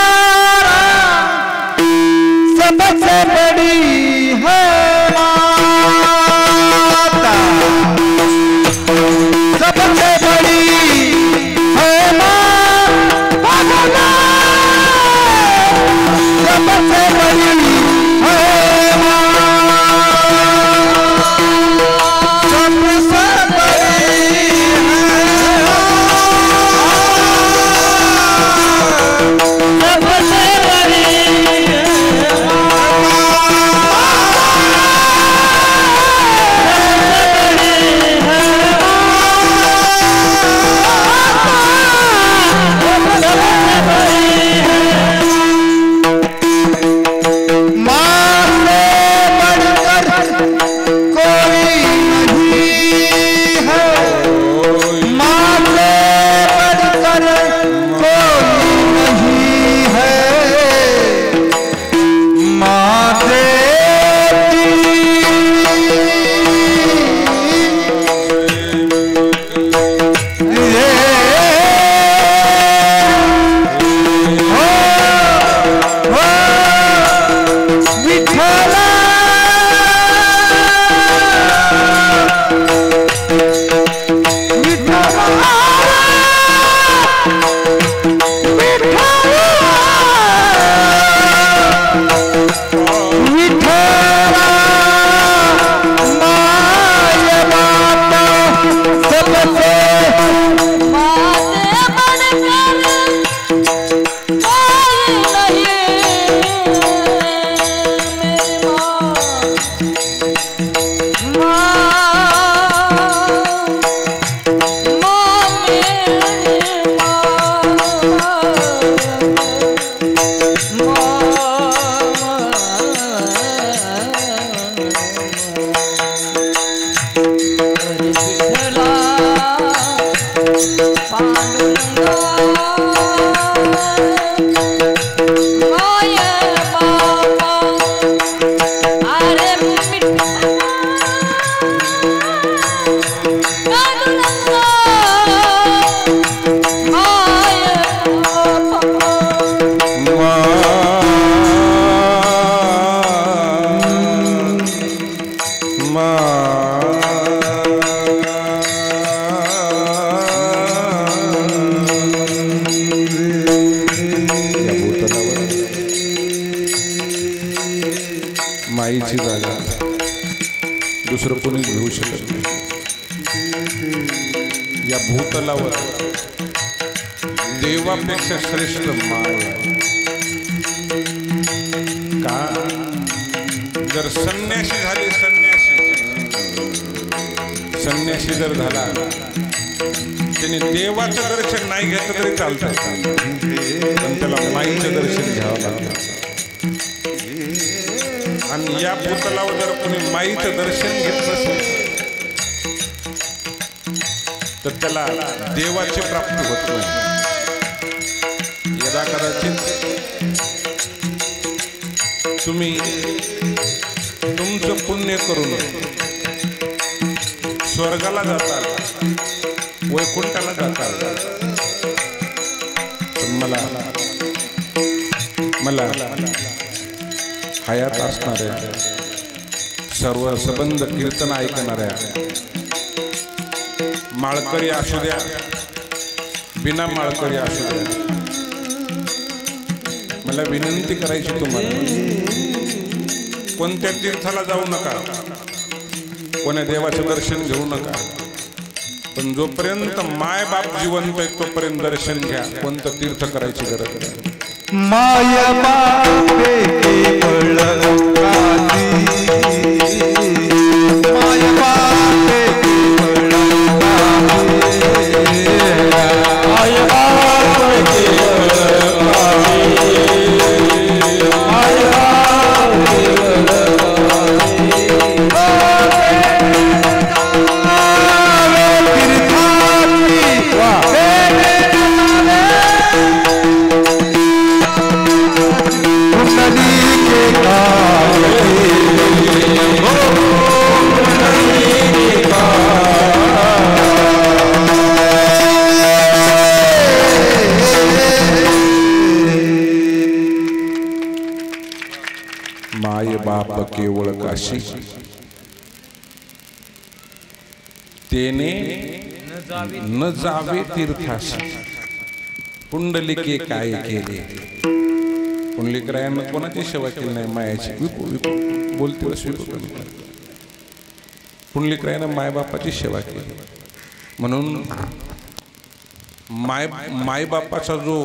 सबसे बड़ी है माता, सबसे बड़ी माईची जागा दुसरं कोणीच घेऊ शकत नाही. या भूतलावर देवापेक्षा श्रेष्ठ माय आहे. का जर संन्यासी झाले, संन्यासी जर झाला त्याने देवाचं दर्शन नाही घेतलं तरी चालतं, पण त्याला माईचं दर्शन घ्यावं लागतं. आणि या भूतलावर जर कोणी माईचं दर्शन घेत नसेल तर त्याला देवाची प्राप्ती होत नाही. यदा कदाचित तुम्ही तुमचं पुण्य करून स्वर्गाला जाताल, वैकुंठाला जाताल, पण मला हयात असणाऱ्या सर्व सबंध कीर्तन ऐकणाऱ्या माळकरी असू द्या, बिना माळकरी असू द्या, मला विनंती करायची तुम्हाला, कोणत्या तीर्थाला जाऊ नका, कोण्या देवाचं दर्शन घेऊ नका, पण जोपर्यंत माय बाप जिवंत आहे तोपर्यंत दर्शन घ्या. कोणतं तीर्थ करायची गरज नाही. माय बापे केवळ काती, माय बापे केवळ काती, माय बापे केवळ माय बाप केवळ काशी, तेने न जावे तीर्थाशी. पुंडलिके काय केले? पुंडलिकरायानं कोणाची सेवा केली नाही? मायाची. बोलते पुंडलिकरायानं मायबापाची सेवा केली. म्हणून मायबापाचा जो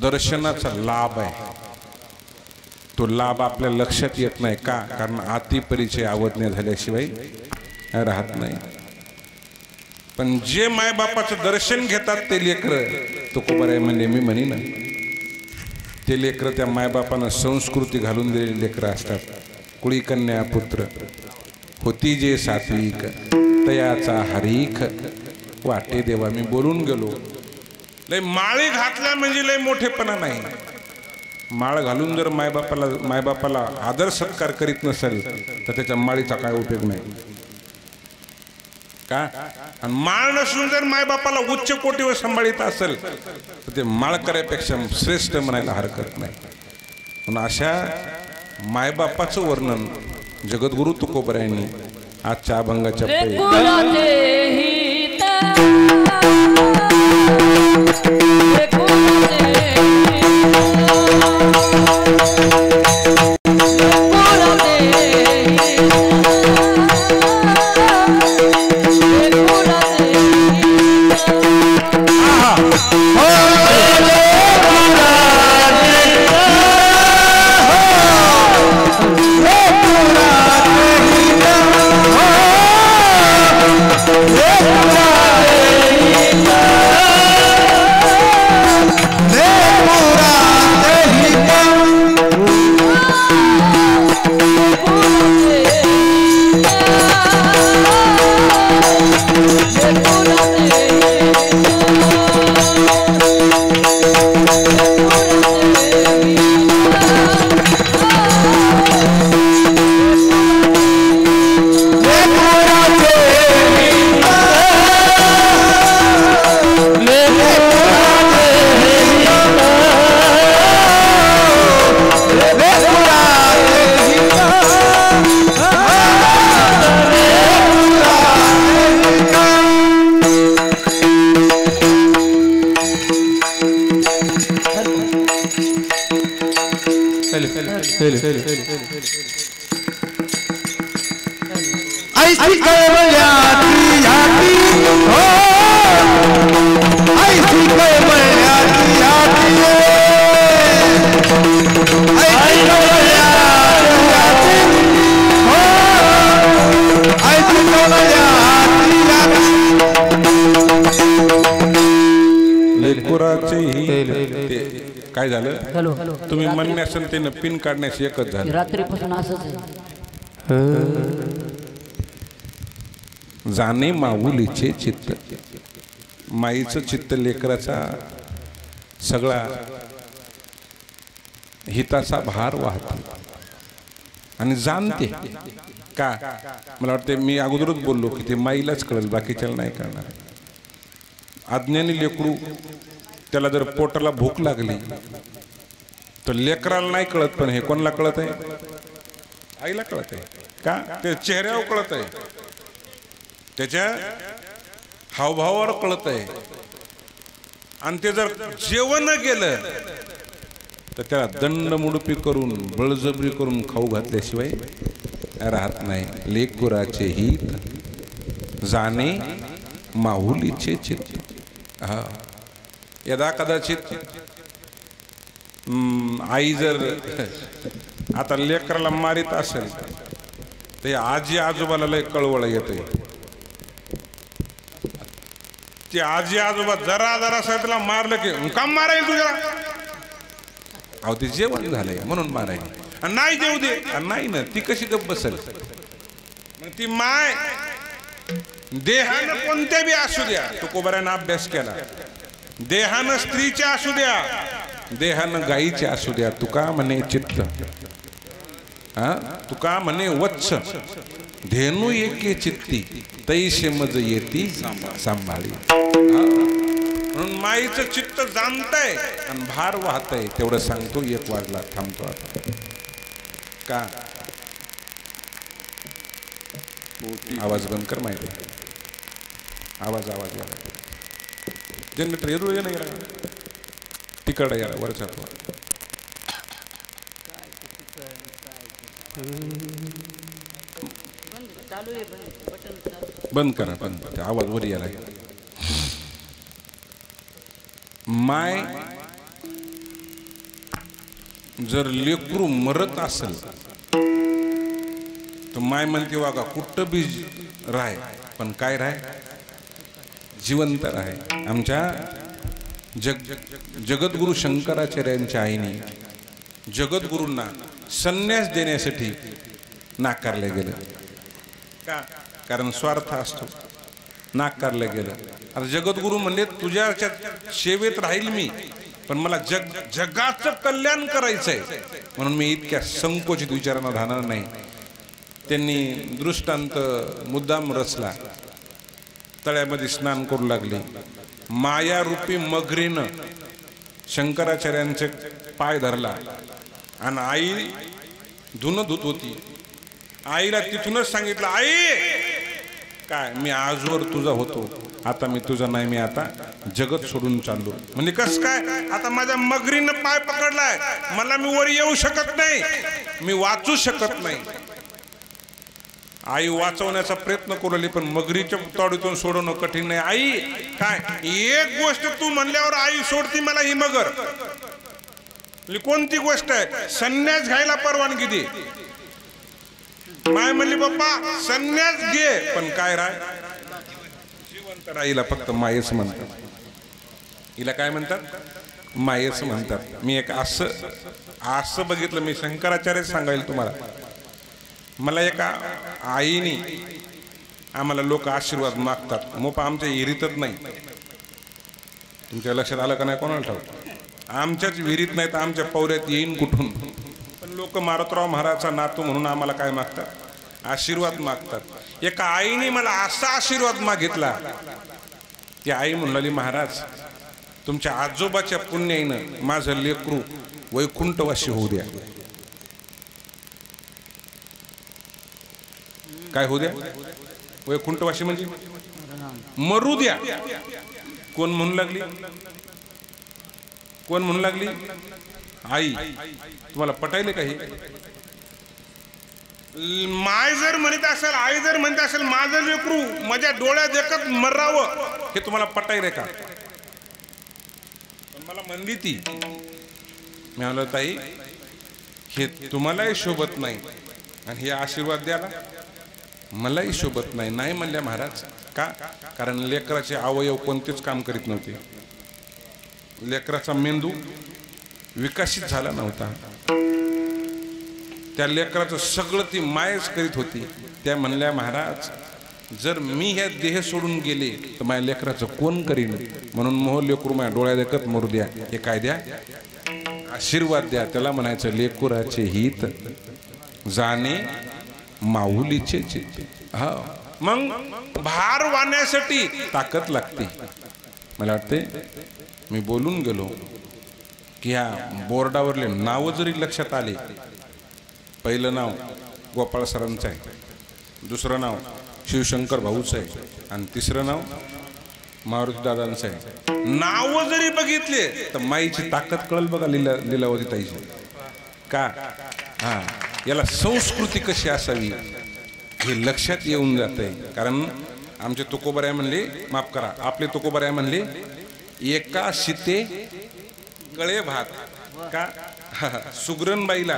दर्शनाचा लाभ आहे तो लाभ आपल्या लक्षात येत नाही. का? कारण आती परिचय आवडणे झाल्याशिवाय राहत नाही. पण जे मायबापाचं दर्शन घेतात ते लेकरं, तो कुमार म्हणजे मी म्हणी ना, ते लेकरं त्या मायबापानं संस्कृती घालून दिलेली लेकरं असतात. कुळी कन्या पुत्र होती जे सात्विक, तयाचा हरीख वाटे देवा. मी बोलून गेलो, लय माळी घातल्या म्हणजे लय मोठेपणा नाही. माळ घालून जर मायबापाला आदर सत्कार करीत नसेल तर त्याच्या माळीचा काय उपयोग नाही. का? आणि माळ नसून जर मायबापाला उच्च कोटीवर सांभाळीत असेल तर ते माळकऱ्यापेक्षा श्रेष्ठ म्हणायला हरकत नाही. म्हणून अशा मायबापाचं वर्णन जगद्गुरु तुकोबरायांनी आजच्या अभंगाच्या ऐसी कैवल्याची याती हो ऐसी कैवल्याची याती ऐसी कैवल्याची याती हो ऐसी कैवल्याची याती लेकुराचे काय झालं तुम्ही म्हणण्यास त्यानं पिन काढण्यास एकच झालं रात्रीपासून असंच आहे जाणे माऊलीचे चित्त माईचं चित्त लेकराचा सगळा हिताचा भार वाहतो आणि जाणते का मला वाटते मी अगोदरच बोललो की ते माईलाच कळेल बाकीच्याला नाही कळणार अज्ञानी लेकरू त्याला जर पोटाला भूक लागली तर लेकराला नाही कळत पण हे कोणाला कळत आहे आईला कळत आहे का ते चेहऱ्यावर कळत आहे त्याच्या हावभावावर कळत आहे आणि ते जर जेवण गेलं तर त्याला दंडमुडपी करून बळजबरी करून खाऊ घातल्याशिवाय राहत नाही लेकुराचे हित जाणे माहुलीचे चित्त हा यदा कदाचित आई जर आता लेकराला मारित असेल तर आजी आजोबाला लय कळवळ येते ते आजी आजोबा जरा जरा त्याला मारलं की काम मारायला तुझ्या अहो ते जेवण झालंय म्हणून मारायला नाही जेवू दे नाही ना ती कशी गप्प बसेल मग ती माय देहानं कोणत्या बी असू द्या तुकोबाऱ्यानं अभ्यास केला देहानं स्त्रीच्या असू द्या देहानं गाईच्या असू द्या तुका म्हणे चित्त हा तुका म्हणे वत्स धेनू एके चित्ती तैसे मज येती सांभाळी म्हणून माईचं चित्त जाणतंय आणि भार वाहतंय तेवढं सांगतो 1 वाजला थांबतो आता का आवाज बंद कर माहिती आवाज याला जनरेटर येतो या नाही तिकडे याला वरच्या बंद करा बंद आवाज वर यायला माय जर लेकरू मरत असेल तर माय म्हणते वागा कुठं बी राय पण काय राय जिवंत राय आमच्या जगद्गुरु शंकराचार्यांच्या आईने जगद्गुरूंना संन्यास देण्यासाठी नाकारलं गेलं का कारण स्वार्थ असतो नाकारलं गेलं आता जगद्गुरु म्हणजे तुझ्या सेवेत राहील मी पण मला जगाचं कल्याण करायचंय म्हणून मी इतक्या संकोचित विचारांना राहणार नाही त्यांनी दृष्टांत मुद्दाम रचला तळ्यामध्ये स्नान करू लागले माया रूपी मगरीनं शंकराचार्यांचे पाय धरला आणि आई धुन धुत होती आईला तिथूनच सांगितलं आई काय मी आजवर तुझा होतो आता मी तुझा नाही मी आता जगत सोडून चाललो म्हणजे कस काय आता माझ्या मगरीनं पाय पकडलाय मला मी वर येऊ शकत नाही मी वाचू शकत नाही आई वाचवण्याचा प्रयत्न करू लागली पण मगरीच्या तोडीतून सोडवणं कठीण नाही आई काय एक गोष्ट तू म्हणल्यावर आई सोडती मला ही मगर कोणती गोष्ट आहे संन्यास घ्यायला परवानगी दे माय म्हणली बाप्पा संन्यास घे पण काय राय जिवंत राहिला फक्त मायेच म्हणतात हिला काय म्हणतात मायेच म्हणतात मी एक असं बघितलं मी शंकराचार्य सांगायला तुम्हाला मला एका आईने आम्हाला लोक आशीर्वाद मागतात मोपा आमच्या विहिरीतच नाही तुमच्या लक्षात आलं का नाही कोणाला ठाऊक आमच्याच विहिरीत नाही तर आमच्या पौऱ्यात येईन कुठून पण लोक मारुतराव महाराजचा नातू म्हणून आम्हाला काय मागतात आशीर्वाद मागतात एका आईने मला असा आशीर्वाद मागितला ती आई म्हणली महाराज तुमच्या आजोबाच्या पुण्याईनं माझं लेकरू वैकुंठवासी होऊ द्या काय होऊ द्या वैकुंठवासी म्हणजे मरू द्या कोण म्हणू लागली आई तुम्हाला पटायले काही? माय जर म्हणत असेल, आई जर म्हणत असेल माझं लेकरू माझ्या डोळ्यात देखत मरावं, हे तुम्हाला पटायले का? पण मला म्हणली ती, मी म्हणलो ताई हे तुम्हालाही शोभत नाही आणि हे आशीर्वाद द्याला मलाही शोभत नाही. नाही म्हणल्या महाराज. का? कारण लेकराचे अवयव कोणतेच काम करीत नव्हते. लेकराचा मेंदू विकसित झाला नव्हता. त्या लेकराचं सगळं ती मायच करीत होती. त्या म्हणल्या महाराज जर मी ह्या देह सोडून गेले तर माझ्या लेकराचं कोण करीन, म्हणून मोह लेकरू माझ्या डोळ्या देखत मरू द्या. हे काय द्या? आशीर्वाद द्या. त्याला म्हणायचं लेकुराचे हित जाणे माऊलीचे चित्ते. हा मग भार वाहण्यासाठी ताकद लागते. मला वाटते मी बोलून गेलो की ह्या बोर्डावरले नाव जरी लक्षात आले, पहिलं नाव गोपाळ सरांचं आहे, दुसरं नाव शिवशंकर भाऊचं आहे आणि तिसरं नाव मारुती दादांचं आहे. नाव जरी बघितले तर माईची ताकद कळल बघा लीलावती ताईची. का? हा याला संस्कृती कशी असावी हे लक्षात येऊन जाते. कारण आमचे तुकोबराय म्हणले, माफ करा आपले तुकोबराय म्हणले, एका शिते कळे भात. का? सुगरणबाईला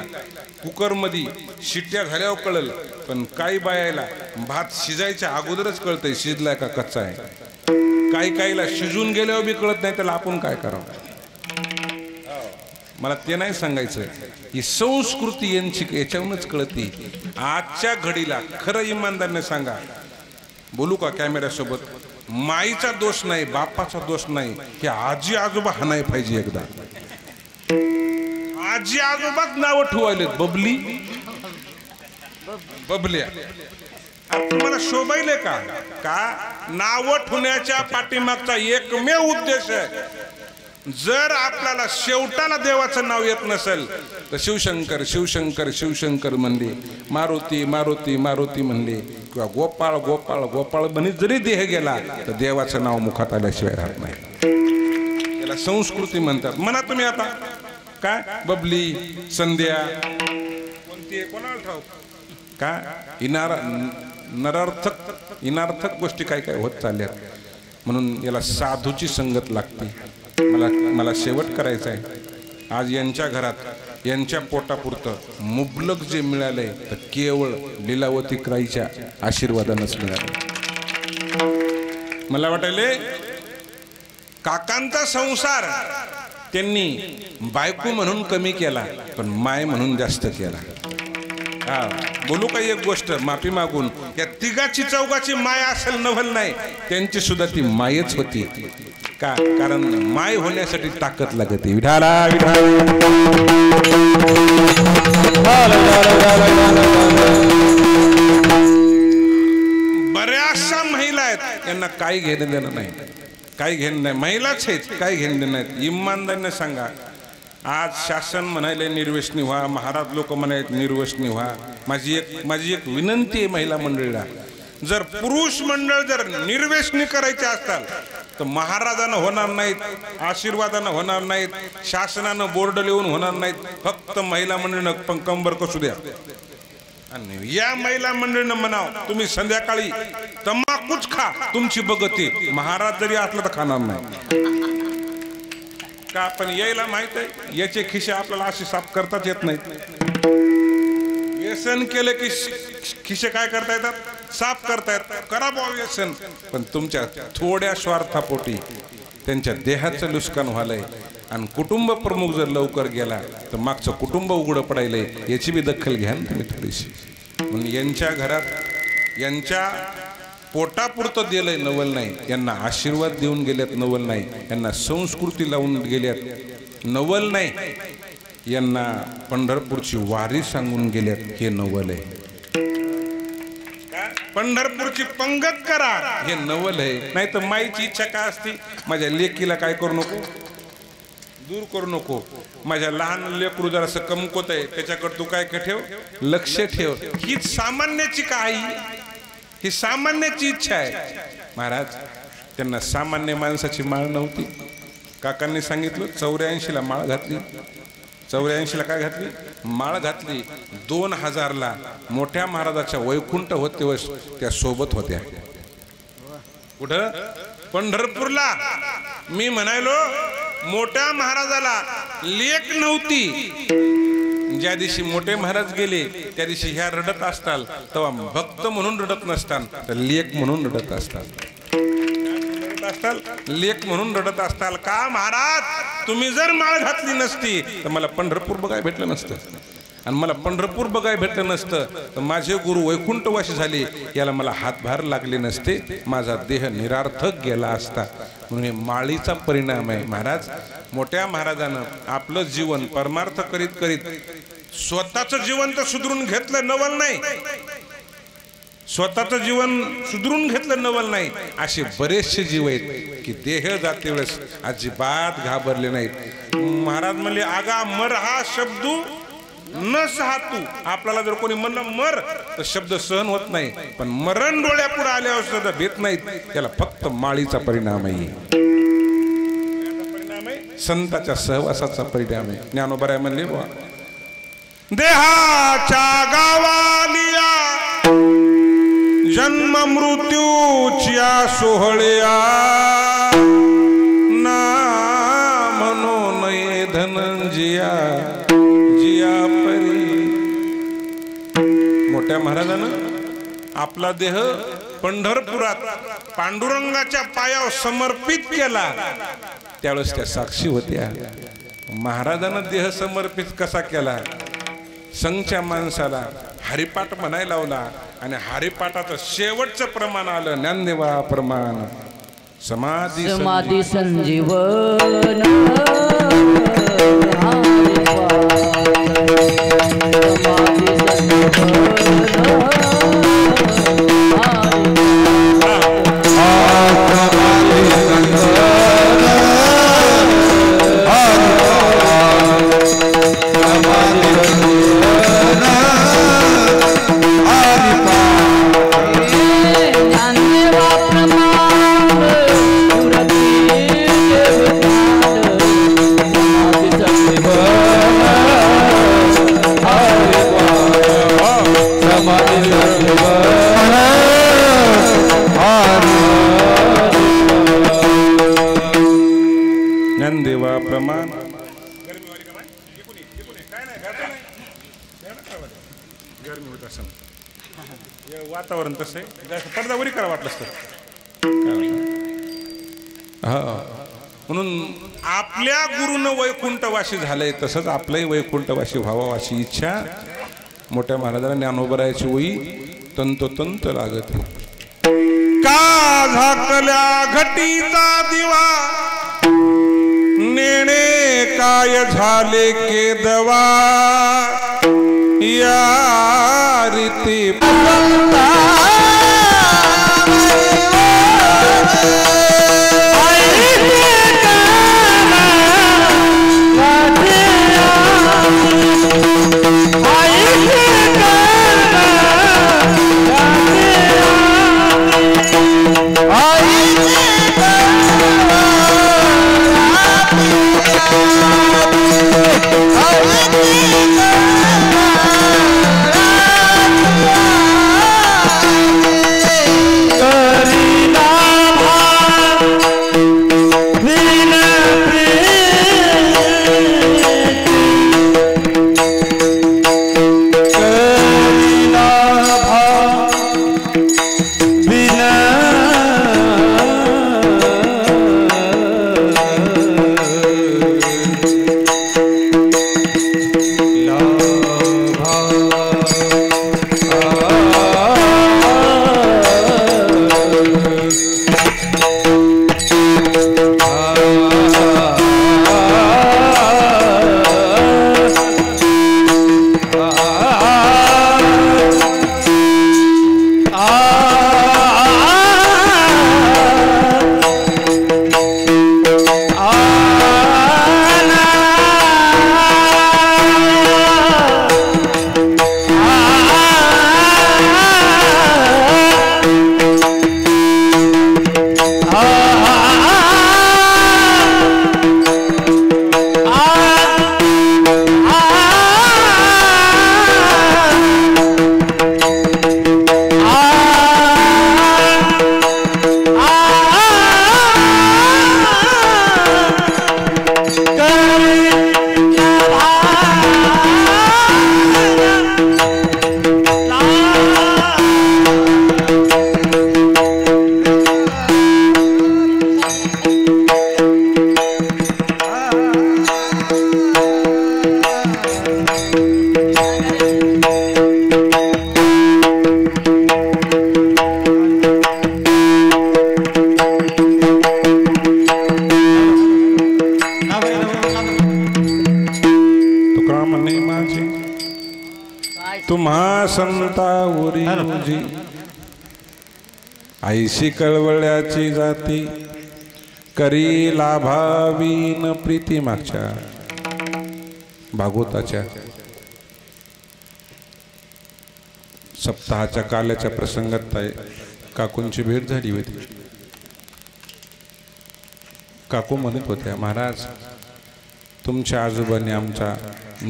कुकरमध्ये शिट्ट्या झाल्यावर कळल, पण काही बायाला भात शिजायच्या अगोदरच कळतंय शिजलाय का कच्चा आहे. काही काहीला शिजून गेल्यावर बी कळत नाही, त्याला आपण काय करावं. मला ते नाही सांगायचं. ही संस्कृती यांची याच्यावरूनच कळते. आजच्या घडीला खरं इमानदारीने सांगा, बोलू का कॅमेऱ्यासोबत, माईचा दोष नाही, बापाचा दोष नाही, हे आजी आजोबा हाणाय पाहिजे एकदा. आजी आजोबाच नाव ठेवायलेत बबली बबल्या. तुम्हाला शोभायले का? का नाव ठेवण्याच्या पाठीमागचा एकमेव उद्देश आहे, जर आपल्याला शेवटाला देवाचं नाव येत नसेल तर शिवशंकर शिवशंकर शिवशंकर म्हणले, मारुती मारुती मारुती म्हणले, किंवा गोपाळ गोपाळ गोपाळ म्हणत जरी देह गेला तर देवाचं नाव मुखात आल्याशिवाय राहत नाही. याला संस्कृती म्हणतात. म्हणा तुम्ही आता काय बबली संध्या कोणती कोणाला ठाऊक. का इनार्थक गोष्टी काय काय होत चालल्यात. म्हणून याला साधूची संगत लागते. मला शेवट करायचा आहे. आज यांच्या घरात यांच्या पोटापुरतं मुबलक जे मिळालंय तर केवळ लीलावती क्राईच्या आशीर्वादानंच मिळालं. मला वाटायले काकांचा संसार त्यांनी बायको म्हणून कमी केला, पण माय म्हणून जास्त केला. हा बोलू का एक गोष्ट माफी मागून, या तिघाची चौघाची माय असेल नवल नाही, त्यांची सुद्धा ती मायच होती. का? कारण माय होण्यासाठी ताकद लागते. विठाला बऱ्याचशा महिला आहेत यांना काही घेणं देणं नाही, काही घेणं नाही. महिलाच आहेत, काही घेणं देणं नाहीत. इमानदारीने सांगा, आज शासन म्हणायले निर्व्यसनी व्हा, महाराज लोक म्हणायत निर्व्यसनी व्हा. माझी एक विनंती आहे महिला मंडळीला, जर पुरुष मंडळ जर निर्व्यसनी करायचे असतात तर महाराजानं होणार नाहीत, आशीर्वादानं होणार नाहीत, शासनानं बोर्ड लिहून होणार नाहीत. फक्त महिला मंडळीनं कंबर कसू द्या. आणि या महिला मंडळीनं म्हणाव तुम्ही संध्याकाळी तंबाखूच खा, तुमची बगती. महाराज जरी असला तर खाणार नाही. का? पण यायला माहित आहे याचे खिशे आपल्याला असे साफ करताच येत नाहीत. व्यसन केलं की खिशे काय करता येतात? साफ करता येतात. करा बुवा व्यसन, पण तुमच्या थोड्या स्वार्थापोटी त्यांच्या देहाचं नुकसान व्हायलंय. आणि कुटुंब प्रमुख जर लवकर गेला तर मागचं कुटुंब उघडं पडायलंय. याची बी दखल घ्या ना तुम्ही थोडीशी. म्हणून यांच्या घरात यांच्या पोटापुरतं दिलंय नवल नाही, यांना आशीर्वाद देऊन गेल्यात नवल नाही, यांना संस्कृती लावून गेल्यात नवल नाही, यांना पंढरपूरची वारी सांगून गेल्यात हे नवल आहे. पंढरपूरची पंगत करा हे नवल आहे. नाही तर माईची इच्छा काय असते, माझ्या लेकीला काय करू नको, दूर करू नको. माझ्या लहान लेकरू जरासं कमकोत आहे त्याच्याकडे तू काय ठेव, लक्ष ठेव. ही सामान्याची काही, ही सामान्याची इच्छा आहे. महाराज त्यांना सामान्य माणसाची माळ नव्हती. काकांनी सांगितलं 84ला माळ घातली. 84 ला काय घातली? माळ घातली. 2000 ला मोठ्या महाराजाच्या वैकुंठ होते त्या सोबत होत्या. कुठं? पंढरपूरला. मी म्हणायलो मोठ्या महाराजाला लेक नव्हती. ज्या दिवशी मोठे महाराज गेले त्या दिवशी ह्या रडत असताल तेव्हा भक्त म्हणून रडत नसताल तर लेक म्हणून रडत असताल. लेक म्हणून रडत असताल. का महाराज तुम्ही जर माळ घातली नसती तर मला पंढरपूर बघाय भेटलं नसतं. आणि मला पंढरपूर बघाय भेटलं नसतं तर माझे गुरु वैकुंठवासी झाले याला मला हातभार लागले नसते. माझा देह निरार्थक गेला असता. म्हणून हे माळीचा परिणाम आहे. महाराज मोठ्या महाराजानं आपलं जीवन परमार्थ करीत करीत स्वतःचं जीवन तर सुधरून घेतलं नवल नाही. स्वतःचं जीवन सुधरून घेतलं नवल नाही. असे बरेचसे जीव आहेत की देह जाते वेळेस अजिबात घाबरले नाहीत. महाराज म्हणले आगा मर हा शब्द न साहतू. आपल्याला जर कोणी म्हणलं मर तर शब्द सहन होत नाही. पण मरण डोळ्यापुढे आल्यावर सुद्धा भेट नाहीत. त्याला फक्त माळीचा परिणाम आहे. संताच्या सहवासाचा परिणाम आहे. ज्ञानोबराय म्हणले बुवा देहाच्या गावालिया जन्म मृत्यूच्या सोहळ्या ना म्हणू नये धनंजिया जिया परी. मोठ्या महाराजानं आपला देह पंढरपुरात पांडुरंगाच्या पायावर समर्पित केला. त्यावेळेस त्या साक्षी होत्या. महाराजानं देह समर्पित कसा केला? संघच्या माणसाला हरिपाठ म्हणायला लावला आणि हरिपाठाचं शेवटचं प्रमाण आलं ज्ञानदेवा प्रमाण. समाधी समाधी संजीवन ज्ञानदेवा प्रमाण. गरमी होत असं वातावरण तसं आहे. पडदा वरी करा वाटलं असतं. हा म्हणून आपल्या गुरुनं वैकुंठवासी झालंय तसंच आपलंही वैकुंठवासी व्हावं अशी इच्छा मोठ्या महाराजांना ज्ञानोबरायाची वही तंतोतंत लागत. का झाकल्या घटीचा दिवा नेणे काय झाले केदवा या रीती म्हणे माझे तुम्हा संतावरी मुझी ऐशी कळवळ्याची जाती करी लाभावीन प्रीती मागच्या भागवताच्या सप्ताहाच्या काल्याच्या प्रसंगात काकूंची भेट झाली होती. काकू म्हणत होत्या महाराज तुमच्या आजोबांनी आमचा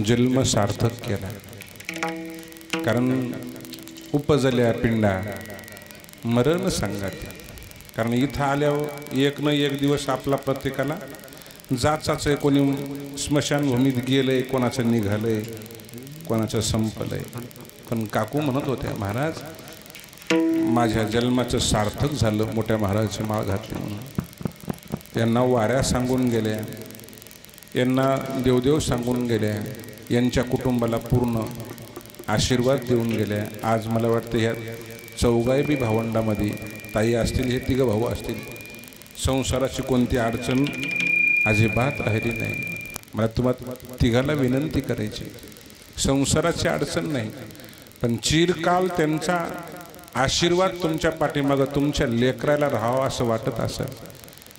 जन्म सार्थक केला कारण उपजल्या पिंडा मरण सांगाते. कारण इथं आल्यावर एक न एक दिवस आपला प्रत्येकाला जाचाच आहे. कोणी स्मशानभूमीत गेलंय, कोणाचं निघालंय, कोणाचं संपलंय. पण काकू म्हणत होत्या महाराज माझ्या जन्माचं सार्थक झालं मोठ्या महाराजाची माळ घातली म्हणून. यांना वाऱ्या सांगून गेल्या, यांना देवदेव सांगून गेल्या, यांच्या कुटुंबाला पूर्ण आशीर्वाद देऊन गेल्या. आज मला वाटतं ह्या चौघाई भावंडामध्ये ताई असतील, हे तिघं भाऊ असतील, संसाराची कोणती अडचण अजिबात राहिली नाही. मला तुम्हाला तिघाला विनंती करायची, संसाराची अडचण नाही पण चिरकाल त्यांचा आशीर्वाद तुमच्या पाठीमागं तुमच्या लेकराला राहावं असं वाटत असेल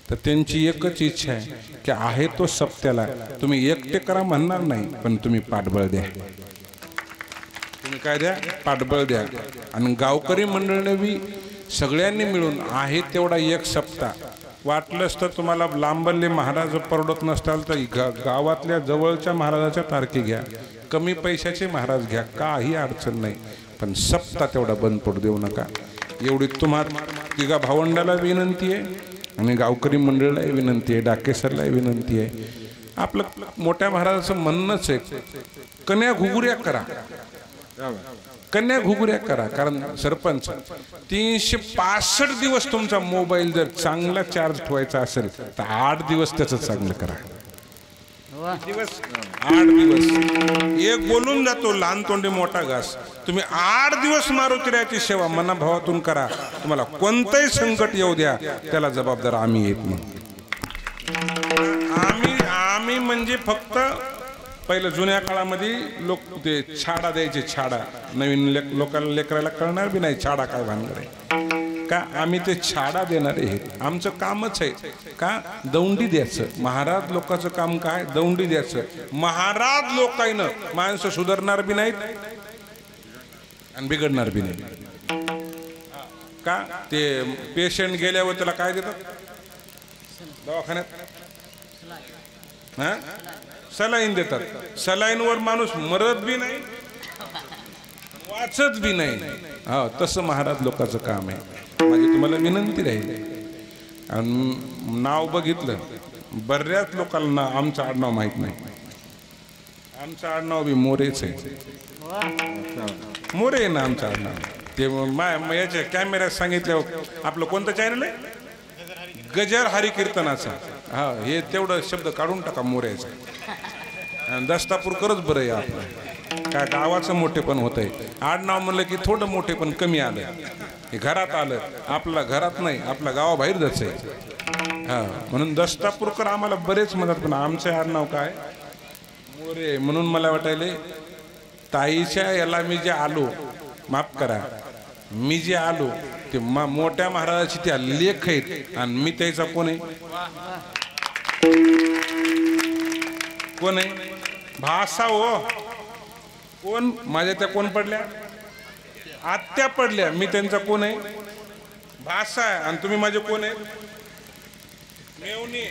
तर त्यांची एकच इच्छा आहे की आहे तो सप्त्याला तुम्ही एकटे करा म्हणणार नाही पण तुम्ही पाठबळ द्या. तुम्ही काय द्या? पाठबळ द्या. आणि गावकरी मंडळीने बी सगळ्यांनी मिळून आहे तेवढा एक सप्ताह वाटलंच तर तुम्हाला लांबले महाराज परवडत नसताल तर गावातल्या जवळच्या महाराजाच्या तारखे घ्या, कमी पैशाचे महाराज घ्या, काही अडचण नाही पण सप्ताह तेवढा बंद पडू देऊ नका. एवढी तुम्हाला तिघा भावंडाला विनंती आहे आणि गावकरी मंडळालाही विनंती आहे, डाकेसरलाही विनंती आहे. आपलं मोठ्या महाराजाचं म्हणणंच आहे कन्या घुगुऱ्या करा, कन्या घुगुऱ्या करा. कारण सरपंच 365 दिवस तुमचा मोबाईल जर चांगला चार्ज ठेवायचा असेल तर 8 दिवस त्याचं चांगलं करा. 8 दिवस एक बोलून जातो लहान तोंडी मोठा घास. तुम्ही 8 दिवस मारुतीरायाची सेवा मनाभावातून करा. तुम्हाला कोणतंही संकट येऊ द्या त्याला जबाबदार आम्ही येत नाही. आम्ही म्हणजे फक्त पहिलं जुन्या काळामध्ये लोक ते छाडा द्यायचे, छाडा. नवीन लोकांना लेकराला कळणार बी नाही छाडा काय भानगड आहे का. आम्ही ते छाडा देणारे आहेत, आमचं कामच आहे का दौंडी द्यायचं. महाराज लोकांचं काम काय? दौंडी द्यायचं. महाराज लोकांना माणसं सुधारणार बी नाहीत आणि बिघडणार बी नाही का. ते पेशंट गेल्यावर त्याला काय देतात दवाखान्यात? हा सलाईन देतात. सलाईनवर माणूस मरत बी नाही वाचत बी नाही. हा तसं महाराज लोकांचं काम आहे. माझी तुम्हाला विनंती राहील. आणि नाव बघितलं बऱ्याच लोकांना आमचं आडनाव माहीत नाही. आमचं आडनाव बी मोरेच आहे. मोरे आहे ना आमचं आडनाव. ते याच्या कॅमेऱ्यात सांगितल्यावर आपलं कोणतं चॅनल आहे? गजर हरी कीर्तनाचा. हा हे तेवढं शब्द काढून टाका मोऱ्याचा. दस्तापूरकरच बरं आहे आपलं. काय गावाचं मोठे पण होत आहे. आडनाव म्हणलं की थोडं मोठे पण कमी आलं. हे घरात आलं, आपला घरात नाही आपल्या गावाबाहेर जायचं आहे. हा म्हणून दस्तापूरकर आम्हाला बरेच म्हणतात पण आमचं आडनाव काय मोरे. म्हणून मला वाटायले ताईच्या याला मी जे आलो, माफ करा, मी जे आलो ते मोठ्या महाराजाची त्या लेख आहेत आणि मी त्याचा कोण आहे? कोण आहे? भाषा हो. कोण? माझ्या त्या कोण पडल्या? आत्या पडल्या. मी त्यांचा कोण आहे? भाषा आहे. आणि तुम्ही माझे कोण आहे? मेवणी.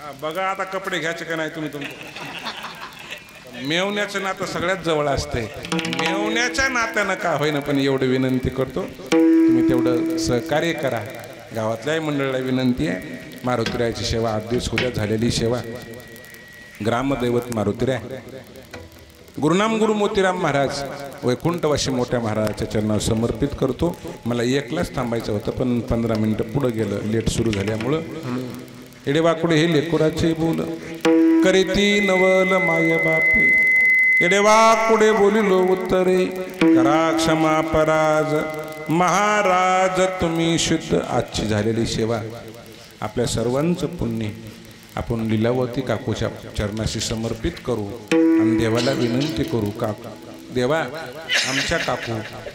हा बघा आता कपडे घ्यायचे का नाही तुम्ही तुमचं. मेवण्याचं नातं सगळ्यात जवळ असते. मेवण्याच्या नात्यानं का होईना पण एवढं विनंती करतो तुम्ही तेवढं सहकार्य करा. गावातल्याही मंडळाला विनंती आहे. मारुतीरायाची सेवा 8 दिवस उद्या झालेली सेवा. ग्रामदैवत मारुतीराय गुरुनाम गुरु मोतीराम महाराज वैकुंठवासी मोठ्या महाराजाच्या चरणावर समर्पित करतो. मला एकलाच थांबायचं होतं पण 15 मिनिटं पुढं गेलं लेट सुरू झाल्यामुळं. एडेवाकुडे हे लेकुराचे बोल करीती नवल माय बापे. एडेवाकुडे बोलिलो उत्तरे करा क्षमा पराज महाराज तुम्ही शुद्ध. आजची झालेली सेवा आपल्या सर्वांचं पुण्य आपण लीलावती काकूच्या चरणाशी समर्पित करू आणि देवाला विनंती करू का देवा आमच्या काकू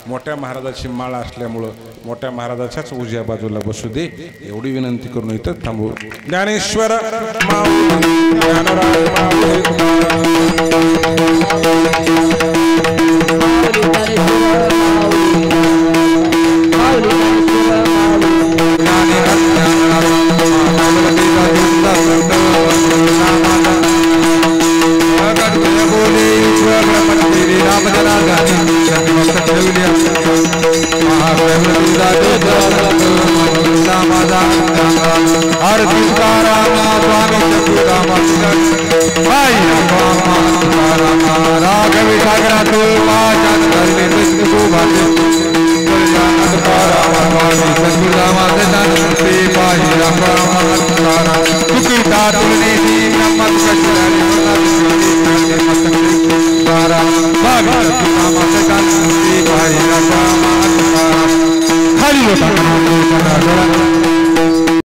मोठ्या महाराजाची माळ असल्यामुळं मोठ्या महाराजाच्याच उजव्या बाजूला बसू दे एवढी विनंती करून इथं थांबू. ज्ञानेश्वर माऊली ज्ञानराज माऊली हरि